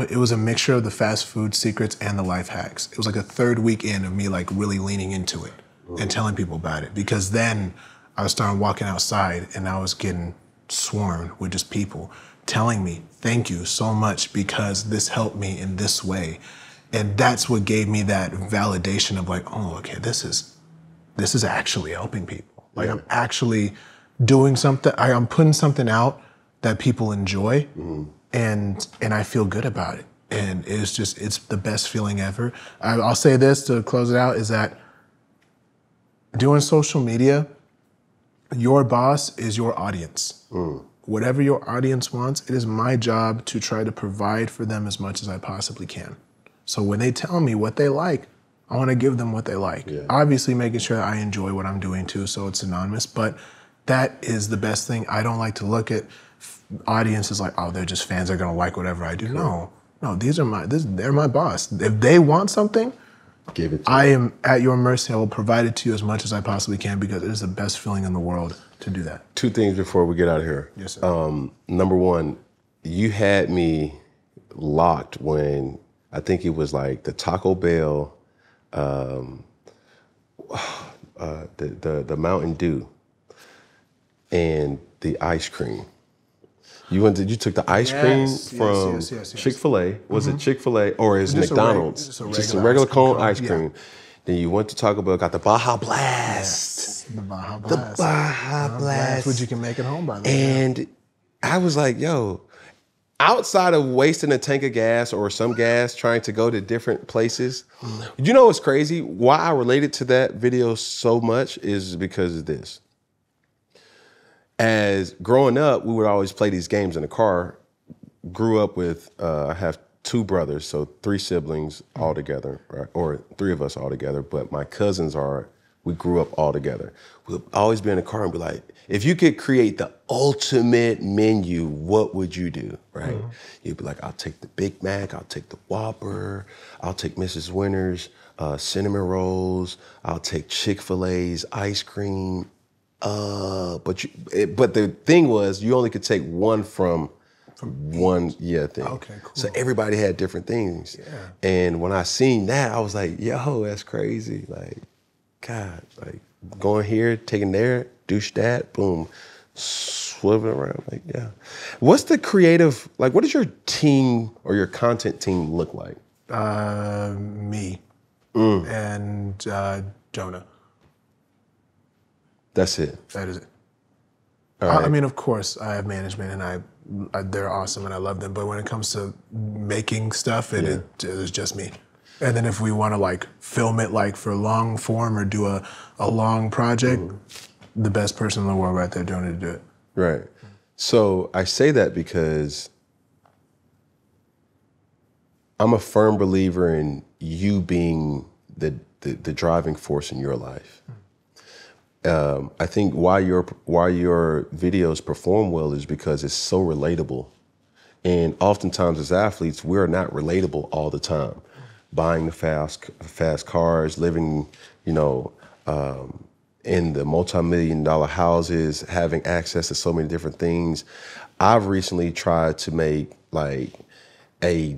it was a mixture of the fast food secrets and the life hacks. It was like a 3rd week in of me like really leaning into it and telling people about it because then I was starting walking outside and I was getting swarmed with just people telling me, thank you so much because this helped me in this way. And that's what gave me that validation of like, oh, okay, this is actually helping people. Like I'm actually doing something, I'm putting something out that people enjoy. And I feel good about it. And it's the best feeling ever. I'll say this to close it out is that doing social media, your boss is your audience. Whatever your audience wants, it is my job to try to provide for them as much as I possibly can. So when they tell me what they like, I want to give them what they like. Yeah. Obviously making sure that I enjoy what I'm doing too, so it's synonymous, but that is the best thing. I don't like to look at audiences like, oh, they're just fans, they're gonna like whatever I do. No, they're my boss. If they want something, give it to I am at your mercy. I will provide it to you as much as I possibly can because it is the best feeling in the world to do that. 2 things before we get out of here. Yes, sir. Number 1, you had me locked when I think it was like the Taco Bell, the Mountain Dew, and the ice cream. You took the ice cream from Chick-fil-A. Was it Chick-fil-A or is McDonald's? Just a regular cone ice cream. Yeah. Then you went to Taco Bell, got the Baja Blast. Yes, the Baja Blast. The Baja Blast. Which you can make at home, by the way. And I was like, yo, outside of wasting a tank of gas or some gas trying to go to different places, you know what's crazy? Why I related to that video so much is because of this. As growing up, we would always play these games in the car. Grew up with, I have 2 brothers, so 3 siblings all together, right? Or 3 of us all together, but my cousins we grew up all together. We'd always be in the car and be like, if you could create the ultimate menu, what would you do, right? You'd be like, I'll take the Big Mac, I'll take the Whopper, I'll take Mrs. Winter's cinnamon rolls, I'll take Chick-fil-A's ice cream, but the thing was, you only could take one from one thing. Okay, cool. So everybody had different things. Yeah. And when I seen that, I was like, yo, that's crazy. Like, God, like going here, taking there, douche that, boom, swivel around. Like, yeah. What's the creative, like, what does your team or your content team look like? Me and Jonah. That's it. That is it. Right. I mean, of course, I have management, and they're awesome, and I love them. But when it comes to making stuff, it is just me. And then if we want to like film it like for long form or do a long project, the best person in the world right there doing it to do it. Right. So I say that because I'm a firm believer in you being the driving force in your life. I think why your videos perform well is because it's so relatable. And oftentimes as athletes, we're not relatable all the time. Buying the fast cars, living, you know, in the multi-million-dollar houses, having access to so many different things. I've recently tried to make like a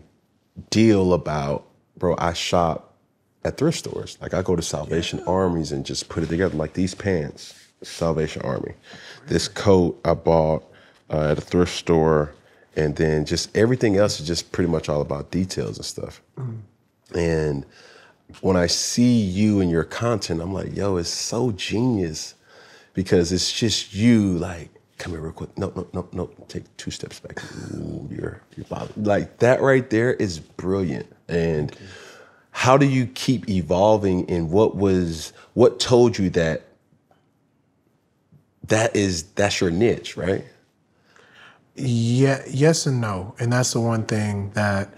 deal about, bro, I shop at thrift stores. Like I go to Salvation Armies and just put it together. Like these pants, Salvation Army. This coat I bought at a thrift store. And then just everything else is just pretty much all about details and stuff. And when I see you and your content, I'm like, yo, it's so genius because it's just you like, come here real quick. No. Take 2 steps back. Ooh, you're bothered. Like that right there is brilliant. And how do you keep evolving and what told you that's your niche, right? Yeah, yes and no. And that's the one thing that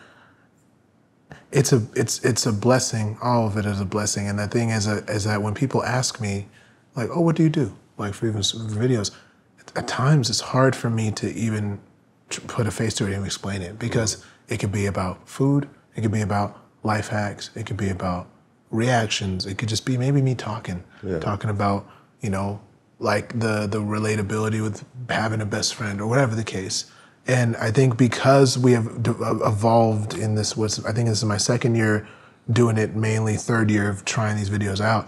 it's a blessing. All of it is a blessing. And the thing is that when people ask me, like, oh, what do you do? Like for even videos, at times it's hard for me to even put a face to it and explain it because it could be about food, it could be about life hacks, it could be about reactions, it could just be maybe me talking about, you know, like the relatability with having a best friend or whatever the case. And I think because we have evolved in this, I think this is my 2nd year doing it, mainly 3rd year of trying these videos out.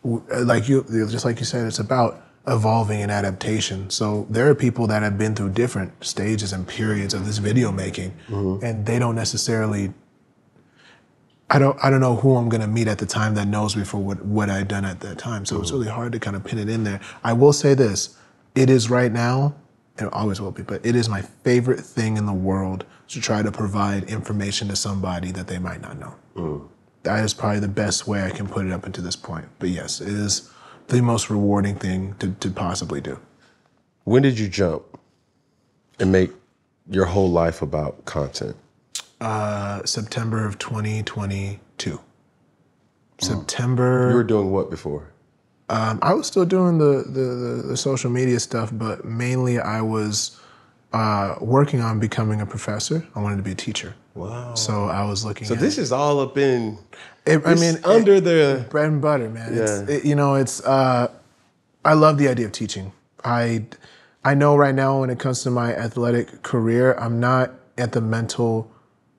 Just like you said, it's about evolving and adaptation. So there are people that have been through different stages and periods of this video making, and they don't necessarily, I don't know who I'm gonna meet at the time that knows me for what I'd done at that time. So it's really hard to kind of pin it in there. I will say this, it is right now, and it always will be, but it is my favorite thing in the world to try to provide information to somebody that they might not know. That is probably the best way I can put it up until this point. But yes, it is the most rewarding thing to possibly do. When did you jump and make your whole life about content? September of 2022. September. You were doing what before? I was still doing the social media stuff, but mainly I was working on becoming a professor. I wanted to be a teacher. Wow. So I was looking. So this is all up in. Under the bread and butter, man. Yeah. I love the idea of teaching. I know right now when it comes to my athletic career, I'm not at the mental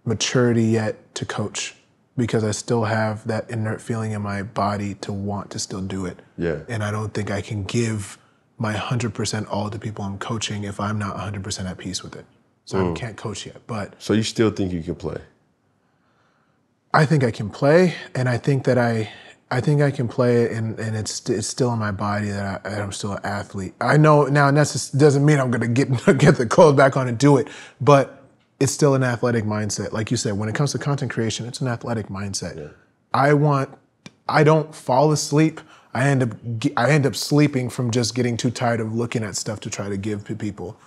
maturity yet to coach because I still have that inert feeling in my body to want to still do it. Yeah. And I don't think I can give my 100% all to people I'm coaching if I'm not 100% at peace with it. So I can't coach yet. But so you still think you can play? I think I can play, and I think that I think I can play it, and it's still in my body that I'm still an athlete. I know now, and that doesn't mean I'm gonna get the clothes back on and do it, but it's still an athletic mindset. Like you said, when it comes to content creation, it's an athletic mindset. Yeah. I don't fall asleep. I end up sleeping from just getting too tired of looking at stuff to try to give to people.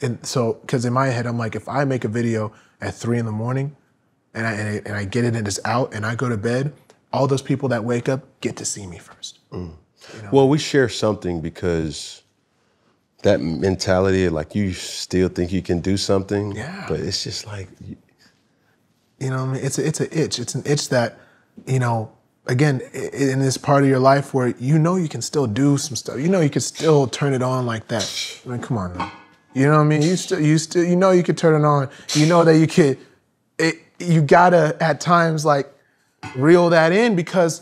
And so, because in my head, I'm like, if I make a video at 3 a.m. and I get it and it's out and I go to bed, all those people that wake up get to see me first. You know? Well, we share something because that mentality, like you still think you can do something, but it's just like, you know what I mean? It's an itch. It's an itch that, you know, again, in this part of your life where you know you can still do some stuff. You know you can still turn it on like that. I mean, come on now. You know what I mean? You know you could turn it on. You know that you could. You gotta at times like reel that in because,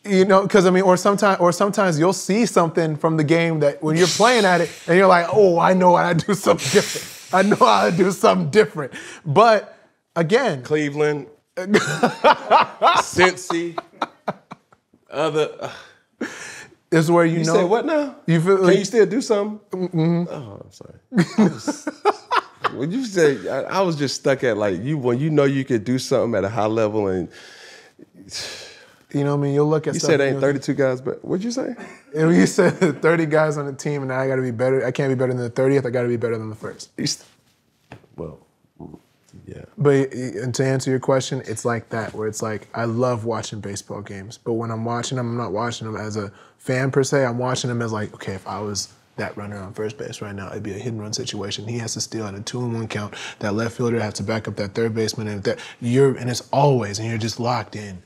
you know, because I mean, or sometimes you'll see something from the game that when you're playing at it and you're like, oh, I know how to do something different. I know how to do something different. But again, Cleveland, Cincy, other. This is where you know. You say what now? You feel Can you still do something? Mm-hmm. Oh, I'm sorry. When you say, I was just stuck at like when you know you could do something at a high level and. You know what I mean? You'll look at you stuff. You said ain't 32 guys, but what'd you say? And you said 30 guys on the team and I gotta be better. I can't be better than the 30th. I gotta be better than the first. Well, Yeah. But and to answer your question, it's like that, where it's like, I love watching baseball games, but when I'm watching them, I'm not watching them as a fan per se. I'm watching them as like, okay, if I was that runner on first base right now, it'd be a hit and run situation. He has to steal at a 2-1 count. That left fielder has to back up that third baseman, and it's always, and you're just locked in.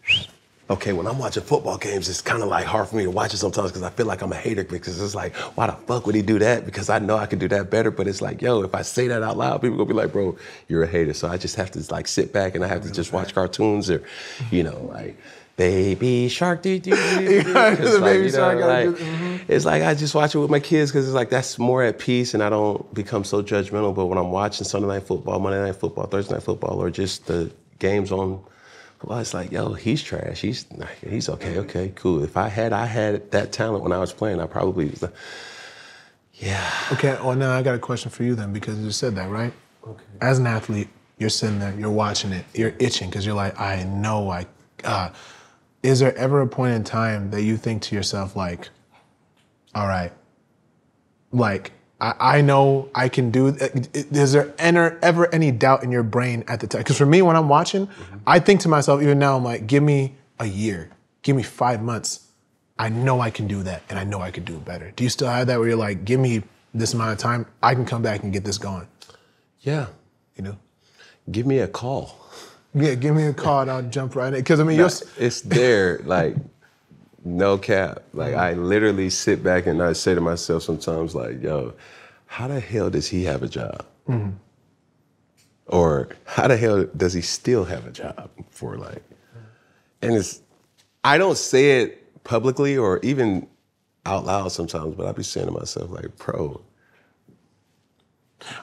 Okay, when I'm watching football games, it's kind of like hard for me to watch it sometimes because I feel like I'm a hater, because it's like, why the fuck would he do that? Because I know I could do that better, but it's like, yo, if I say that out loud, people gonna be like, bro, you're a hater. So I just have to like sit back and I have to just watch cartoons or, you know, like Baby Shark, it's like I just watch it with my kids because it's like that's more at peace and I don't become so judgmental. But when I'm watching Sunday Night Football, Monday Night Football, Thursday Night Football, or just the games on, well, it's like, yo, he's trash. He's okay. Okay, cool. If I had that talent when I was playing, I probably was like, yeah. Okay, well, now I got a question for you then, because you said that, right? Okay. As an athlete, you're sitting there, you're watching it, you're itching because you're like, I know is there ever a point in time that you think to yourself like, all right, like, I know I can do it. Is there ever any doubt in your brain at the time? Because for me, when I'm watching, I think to myself, even now, I'm like, give me a year, give me 5 months. I know I can do that, and I know I could do it better. Do you still have that where you're like, give me this amount of time, I can come back and get this going? Yeah. You know? Give me a call. Yeah, give me a call and I'll jump right in. Because, I mean, it's there, like, no cap. Like, I literally sit back and I say to myself sometimes, like, yo, how the hell does he have a job? Mm-hmm. Or how the hell does he still have a job for, like, and I don't say it publicly or even out loud sometimes, but I be saying to myself, like, bro.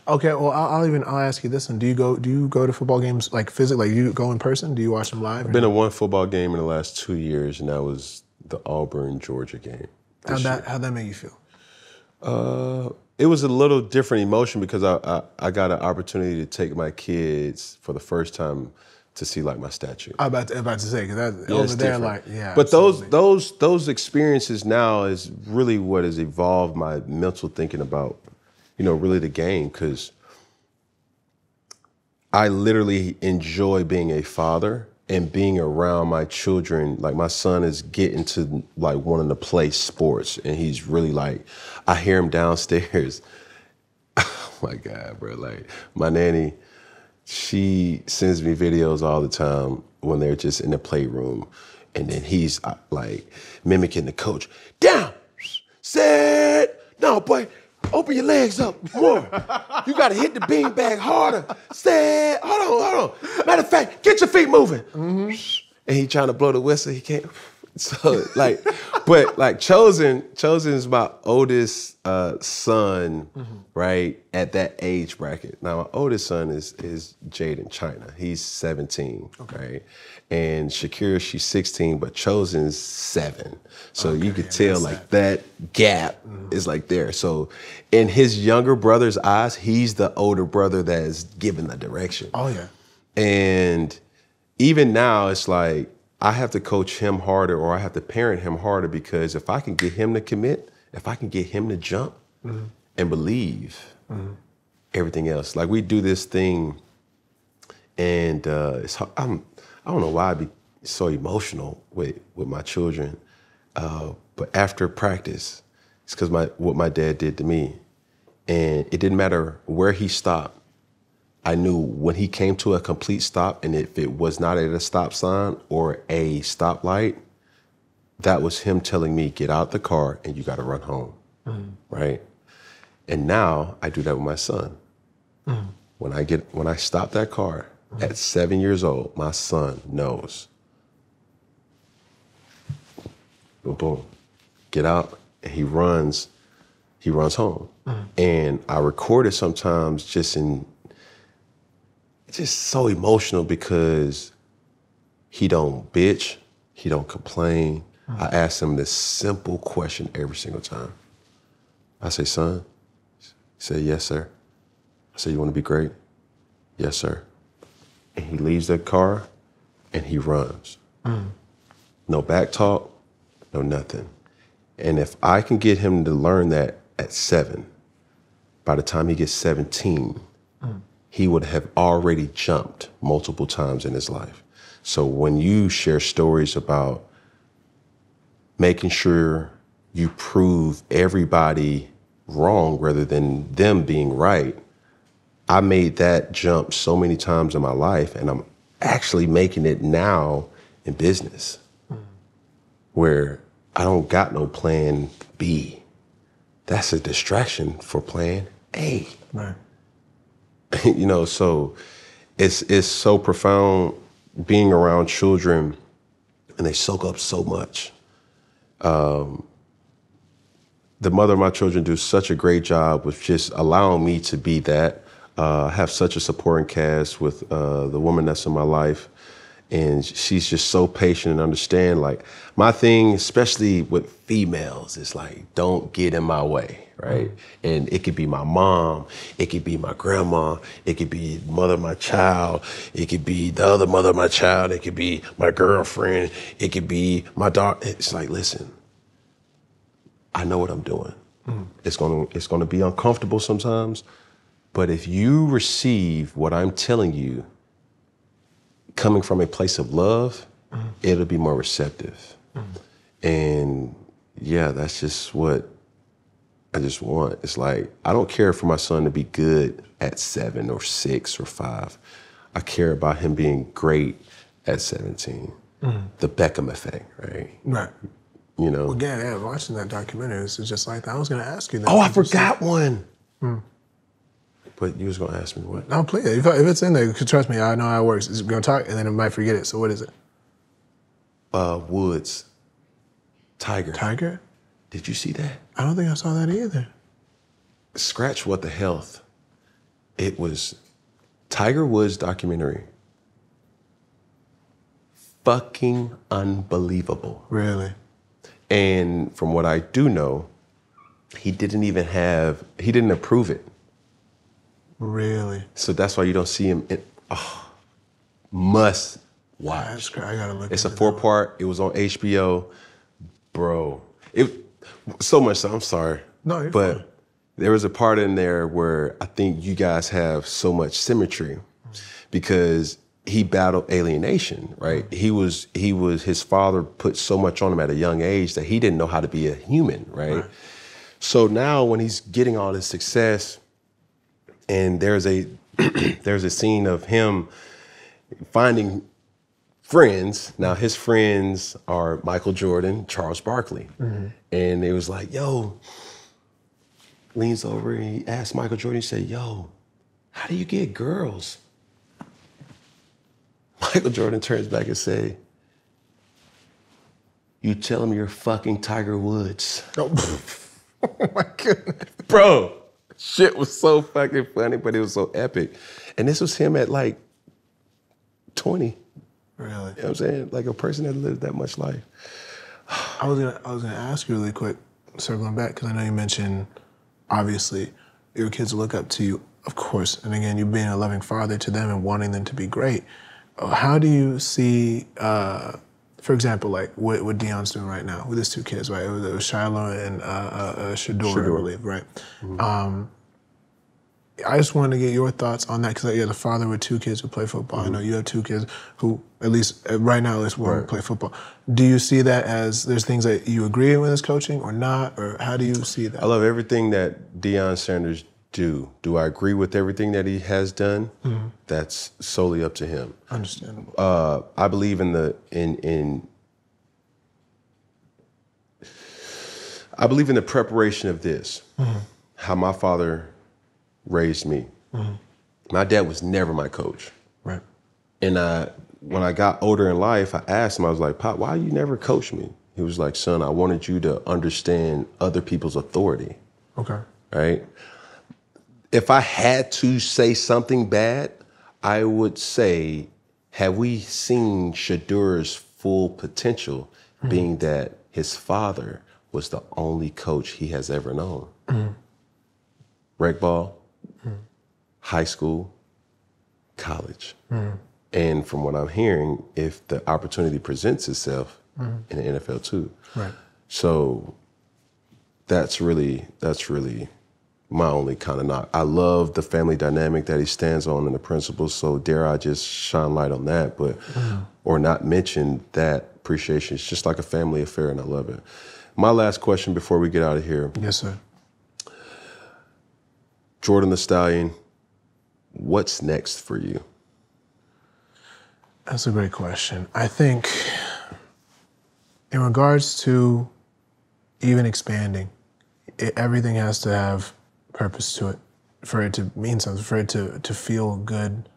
Okay, well, I'll ask you this one. Do you go to football games, like, physically? Like, you go in person? Do you watch them live? I've been to one football game in the last 2 years, and that was the Auburn-Georgia game. How'd that make you feel? It was a little different emotion because I got an opportunity to take my kids for the first time to see like my statue. I'm about to say, because over there, different. Like, yeah. But those experiences now is really what has evolved my mental thinking about, you know, really the game, because I literally enjoy being a father and being around my children. Like, my son is getting to like wanting to play sports, and he's really like, I hear him downstairs. Oh my God, bro. Like, my nanny, she sends me videos all the time when they're just in the playroom, and then he's like mimicking the coach. Down, set, no, boy. Open your legs up more. You gotta hit the beanbag harder. Set, hold on. Matter of fact, get your feet moving. Mm-hmm. And he trying to blow the whistle, he can't. So like, but like Chosen's my oldest son, mm-hmm. right, at that age bracket. Now my oldest son is Jaden China. He's 17, okay. Right? And Shakira, she's 16, but Chosen's 7. So you could tell like that gap mm-hmm. is like there. So in his younger brother's eyes, he's the older brother that is giving the direction. Oh yeah. And even now it's like, I have to coach him harder, or I have to parent him harder, because if I can get him to commit, if I can get him to jump mm-hmm. and believe, mm-hmm. everything else. Like, we do this thing, and I don't know why I be so emotional with my children, but after practice, it's because what my dad did to me, and it didn't matter where he stopped. I knew when he came to a complete stop, and if it was not at a stop sign or a stoplight, that was him telling me, get out the car and you got to run home, mm-hmm. right? And now I do that with my son. Mm-hmm. When I stop that car mm-hmm. at 7 years old, my son knows. Boom, boom. Get out, and he runs home. Mm-hmm. And I record it sometimes just so emotional, because he don't bitch, he don't complain. Mm-hmm. I ask him this simple question every single time. I say, son, he said, yes, sir. I say, you want to be great? Yes, sir. And he leaves the car and he runs. Mm-hmm. No back talk, no nothing. And if I can get him to learn that at 7, by the time he gets 17, mm-hmm. he would have already jumped multiple times in his life. So when you share stories about making sure you prove everybody wrong rather than them being right, I made that jump so many times in my life, and I'm actually making it now in business where I don't got no plan B. That's a distraction for plan A. Right. You know, so it's so profound being around children, and they soak up so much. The mother of my children do such a great job with just allowing me to be that. I have such a supporting cast with the woman that's in my life, and she's just so patient and understand. Like, my thing, especially with females, is like, don't get in my way, right? And it could be my mom, it could be my grandma, it could be the mother of my child, it could be the other mother of my child, it could be my girlfriend, it could be my daughter. It's like, listen, I know what I'm doing. It's gonna be uncomfortable sometimes, but if you receive what I'm telling you coming from a place of love, it'll be more receptive. And yeah, that's just what I just want. It's like, I don't care for my son to be good at 7 or 6 or 5. I care about him being great at 17. The Beckham effect, right? Right. You know? Well, again, yeah, watching that documentary, it's just like that. I was going to ask you that. Oh, I forgot one. But you was going to ask me what? No, please. If it's in there, because trust me, I know how it works. It's going to talk, and then it might forget it. So what is it? Woods. Tiger. Tiger? Did you see that? I don't think I saw that either. Scratch What the Health. It was Tiger Woods documentary. Fucking unbelievable. Really? And from what I do know, he didn't approve it. Really? So that's why you don't see him in, must watch. That's great. I gotta look. It's a 4-part. It was on HBO. Bro, it so much so, I'm sorry. No, you're but fine. There was a part in there where I think you guys have so much symmetry because he battled alienation, right? He was his father put so much on him at a young age that he didn't know how to be a human, right? So now when he's getting all this success, and there's a scene of him finding friends. Now his friends are Michael Jordan, Charles Barkley. And it was like, yo, leans over and he asked Michael Jordan, he said, yo, how do you get girls? Michael Jordan turns back and say, you tell him you're fucking Tiger Woods. Oh my goodness. Bro, shit was so fucking funny, but it was so epic. And this was him at like 20. Really? You know what I'm saying? Like a person that lived that much life. I was gonna ask you really quick, circling back, because I know you mentioned, obviously, your kids look up to you, of course, and again, you being a loving father to them and wanting them to be great. How do you see, for example, like what Deion's doing right now with his 2 kids, right? It was Shiloh and Shador, I believe, right? I just wanted to get your thoughts on that because you're the father with 2 kids who play football. I know you have 2 kids who, at least right now, one play football. Do you see that as there's things that you agree with his coaching or not, or how do you see that? I love everything that Deion Sanders do. Do I agree with everything that he has done? That's solely up to him. Understandable. I believe in the preparation of this. How my father raised me. My dad was never my coach. Right. And when I got older in life, I asked him, I was like, Pop, why you never coach me? He was like, son, I wanted you to understand other people's authority. Okay. Right? If I had to say something bad, I would say, have we seen Shadur's full potential, being that his father was the only coach he has ever known? Rec ball, high school, college. And from what I'm hearing, if the opportunity presents itself in the NFL too. Right. So that's really my only kind of knock. I love the family dynamic that he stands on and the principles, so dare I just shine light on that, but or not mention that appreciation. It's just like a family affair, and I love it. My last question before we get out of here. Yes, sir. Jordan the Stallion, what's next for you? That's a great question. I think in regards to even expanding, everything has to have purpose to it, for it to mean something, for it to feel good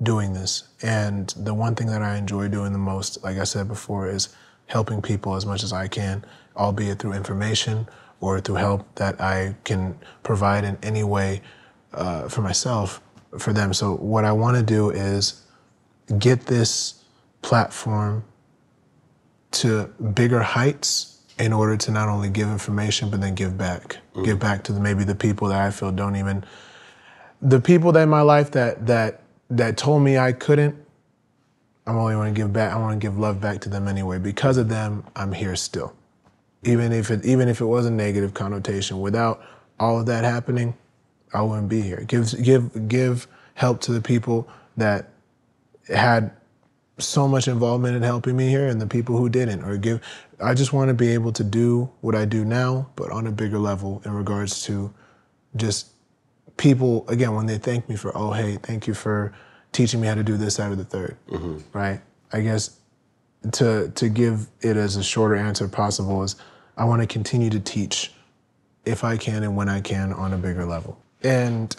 doing this. And the one thing that I enjoy doing the most, like I said before, is helping people as much as I can, albeit through information or through help that I can provide in any way for myself, for them. So what I want to do is get this platform to bigger heights in order to not only give information, but then give back. Give back to maybe the people that I feel don't even, the people that in my life that told me I couldn't, I only want to give back. I want to give love back to them anyway. Because of them, I'm here still. Even if it was a negative connotation, without all of that happening, I wouldn't be here. Give help to the people that had so much involvement in helping me here and the people who didn't, I just want to be able to do what I do now, but on a bigger level in regards to just people, again, when they thank me for, oh, hey, thank you for teaching me how to do this, that, or the third, right? I guess to give it as a shorter answer possible is I want to continue to teach if I can and when I can on a bigger level. And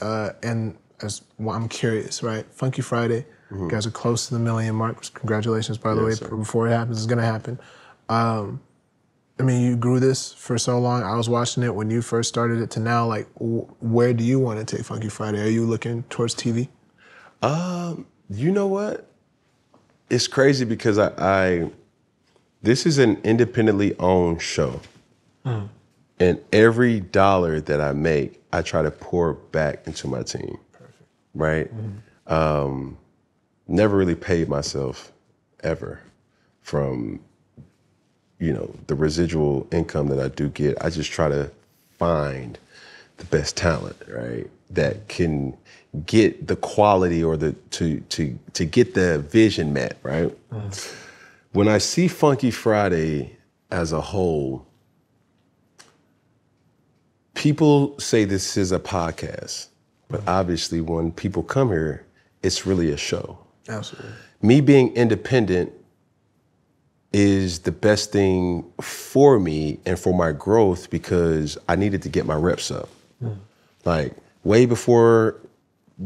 as well, I'm curious, right? Funky Friday, you guys are close to the 1 million mark. Congratulations, by the way, sir. Before it happens, it's gonna happen. I mean, you grew this for so long. I was watching it when you first started it to now. Like, where do you want to take Funky Friday? Are you looking towards TV? You know what? It's crazy because this is an independently owned show. And every dollar that I make, I try to pour back into my team. Perfect. Right? Never really paid myself ever from, the residual income that I do get. I just try to find the best talent, right? That can get the quality or to get the vision met, right? When I see Funky Friday as a whole, people say this is a podcast, but obviously when people come here, it's really a show. Absolutely. Me being independent is the best thing for me and for my growth because I needed to get my reps up. Like way before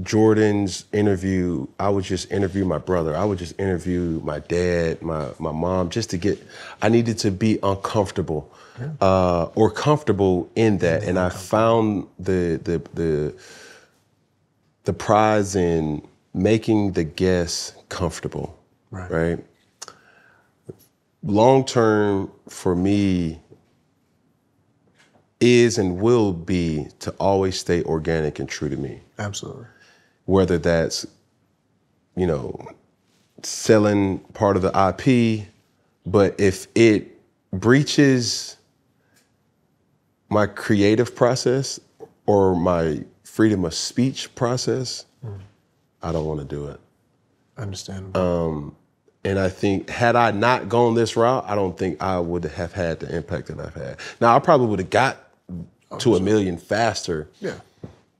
Jordan's interview, I would just interview my brother. I would just interview my dad, my mom, just to I needed to be uncomfortable or comfortable in that. And I found the prize in making the guests comfortable, right? Long term for me is and will be to always stay organic and true to me. Absolutely. Whether that's, selling part of the IP, but if it breaches my creative process or my freedom of speech process, I don't want to do it. Understandable. And I think had I not gone this route, I don't think I would have had the impact that I've had. Now, I probably would have got to 1 million faster. Yeah.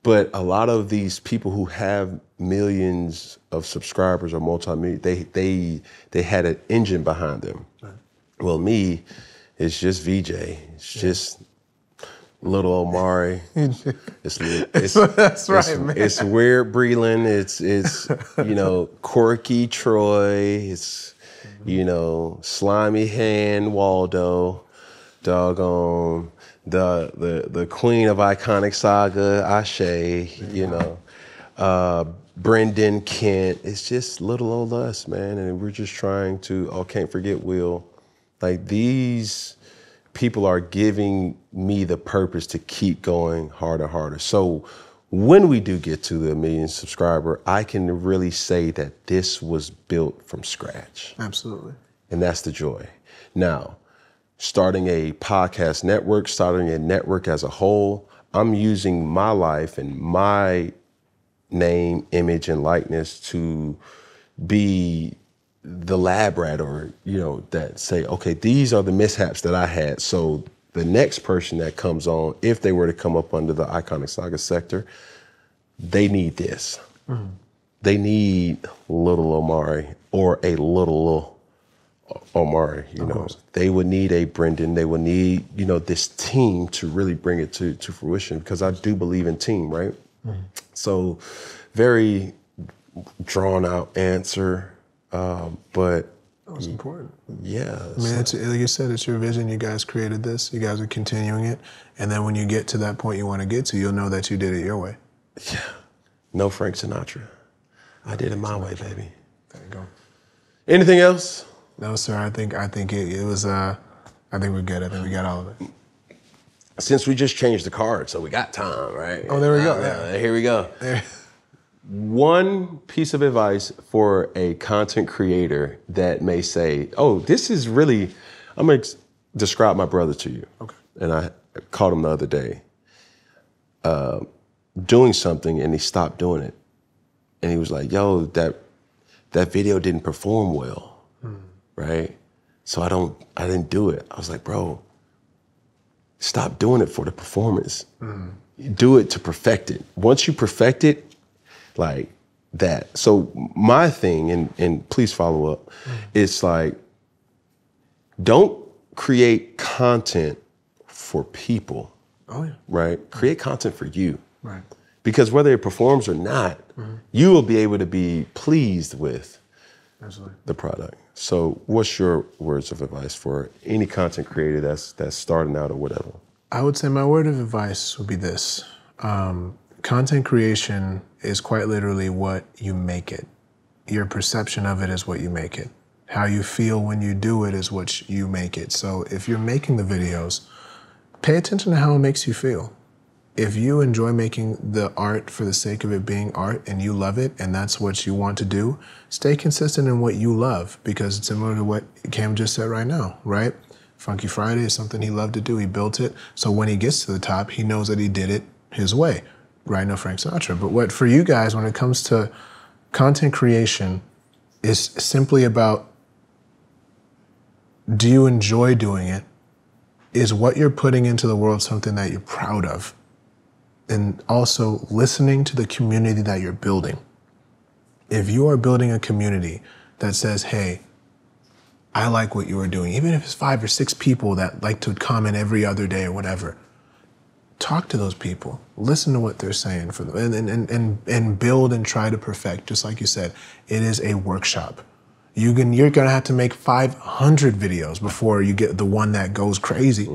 But a lot of these people who have millions of subscribers or multi-million, they had an engine behind them. Right. Well, me, it's just VJ. It's just little Omari. That's right, man. It's weird Brelan. It's quirky Troy. It's slimy hand Waldo. Doggone the queen of iconic Saga, Ashe. Brendan Kent. It's just little old us, man, and we're just trying to. Can't forget Will. Like these people are giving me the purpose to keep going harder, harder. So when we do get to the 1 million subscriber, I can really say that this was built from scratch. Absolutely. And that's the joy. Now, starting a podcast network, starting a network as a whole, I'm using my life and my name, image, and likeness to be the lab rat, or, you know, that say, okay, these are the mishaps that I had. So the next person that comes on, if they were to come up under the Iconic Saga sector, they need this. Mm-hmm. They need little Omari or a little Omari, you know. They would need a Brendan. They would need, you know, this team to really bring it to fruition, because I do believe in team, right? Mm-hmm. So very drawn out answer, but that was important. Yeah. I mean, it's, like you said, it's your vision. You guys created this. You guys are continuing it. And then when you get to that point you want to get to, you'll know that you did it your way. Yeah. No Frank Sinatra. I did it my way, baby. There you go. Anything else? No, sir. I think it was. I think we're good. I think we got all of it. Since we just changed the card, so we got time, right? Oh, there we go. Yeah. Here we go. One piece of advice for a content creator that may say, "Oh, this is really." I'm gonna describe my brother to you. Okay. And I called him the other day, doing something, and he stopped doing it. And he was like, yo, that video didn't perform well, right? So I didn't do it. I was like, bro, stop doing it for the performance. Do it to perfect it. Once you perfect it, like that. So my thing, and please follow up, it's like, don't create content for people, right? Create content for you. Right. Because whether it performs or not, you will be able to be pleased with the product. So what's your words of advice for any content creator that's starting out or whatever? I would say my word of advice would be this. Content creation is quite literally what you make it. Your perception of it is what you make it. How you feel when you do it is what you make it. So if you're making the videos, pay attention to how it makes you feel. If you enjoy making the art for the sake of it being art and you love it and that's what you want to do, stay consistent in what you love, because it's similar to what Cam just said right now, right? Funky Friday is something he loved to do. He built it. So when he gets to the top, he knows that he did it his way, right? No Frank Sinatra. But what for you guys, when it comes to content creation, is simply about, do you enjoy doing it? Is what you're putting into the world something that you're proud of? And also listening to the community that you're building. If you are building a community that says, hey, I like what you are doing, even if it's 5 or 6 people that like to comment every other day or whatever, talk to those people, listen to what they're saying for them, and build and try to perfect. Just like you said, it is a workshop. You're gonna have to make 500 videos before you get the one that goes crazy.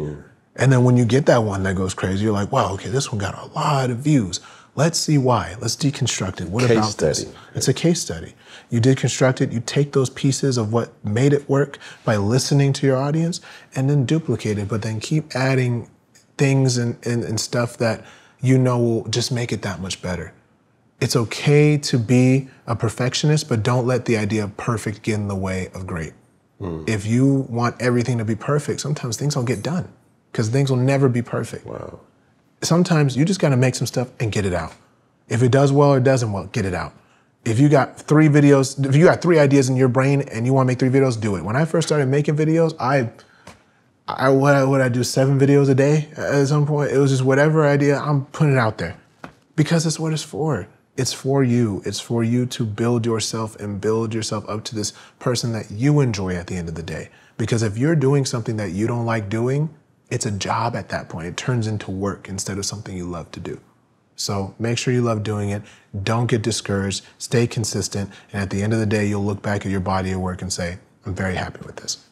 And then when you get that one that goes crazy, you're like, wow, okay, this one got a lot of views. Let's see why. Let's deconstruct it. What about this? It's a case study. You deconstruct it, you take those pieces of what made it work by listening to your audience, and then duplicate it, but then keep adding things and stuff that you know will just make it that much better. It's okay to be a perfectionist, but don't let the idea of perfect get in the way of great. If you want everything to be perfect, sometimes things don't get done, because things will never be perfect. Wow. Sometimes you just gotta make some stuff and get it out. If it does well or doesn't well, get it out. If you got 3 videos, if you got 3 ideas in your brain and you wanna make 3 videos, do it. When I first started making videos, what I do 7 videos a day at some point. It was just whatever idea, I'm putting it out there. Because it's what it's for. It's for you. It's for you to build yourself and build yourself up to this person that you enjoy at the end of the day. Because if you're doing something that you don't like doing, it's a job at that point. It turns into work instead of something you love to do. So make sure you love doing it. Don't get discouraged. Stay consistent. And at the end of the day, you'll look back at your body of work and say, I'm very happy with this.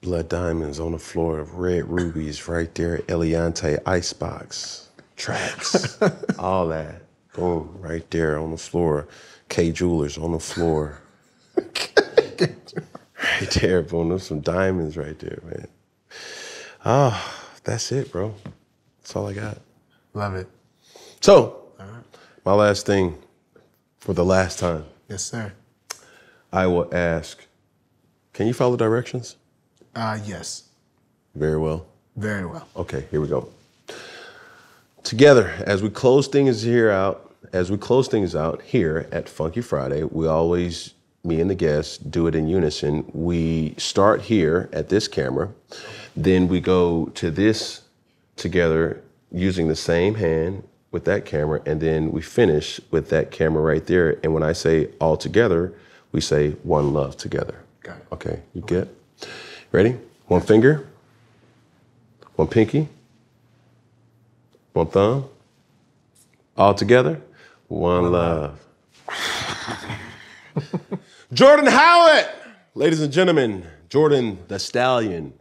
Blood diamonds on the floor, red rubies right there, Eliante icebox, tracks, all that. Boom, right there on the floor. K Jewelers on the floor. Right there, boom, there's some diamonds right there, man. That's it, bro. That's all I got. Love it. So, my last thing for the last time. Yes, sir. I will ask, can you follow directions? Yes. Very well. Very well. Okay, here we go. Together, as we close things out here at Funky Friday, we always, me and the guests, do it in unison. We start here at this camera, then we go to this together using the same hand with that camera, and then we finish with that camera right there. And when I say all together, we say one love together. Got it. Okay, you get? Ready? One finger, one pinky, one thumb, all together, one love. Jordan Howlett, ladies and gentlemen, Jordan the Stallion.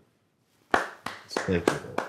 Thank you.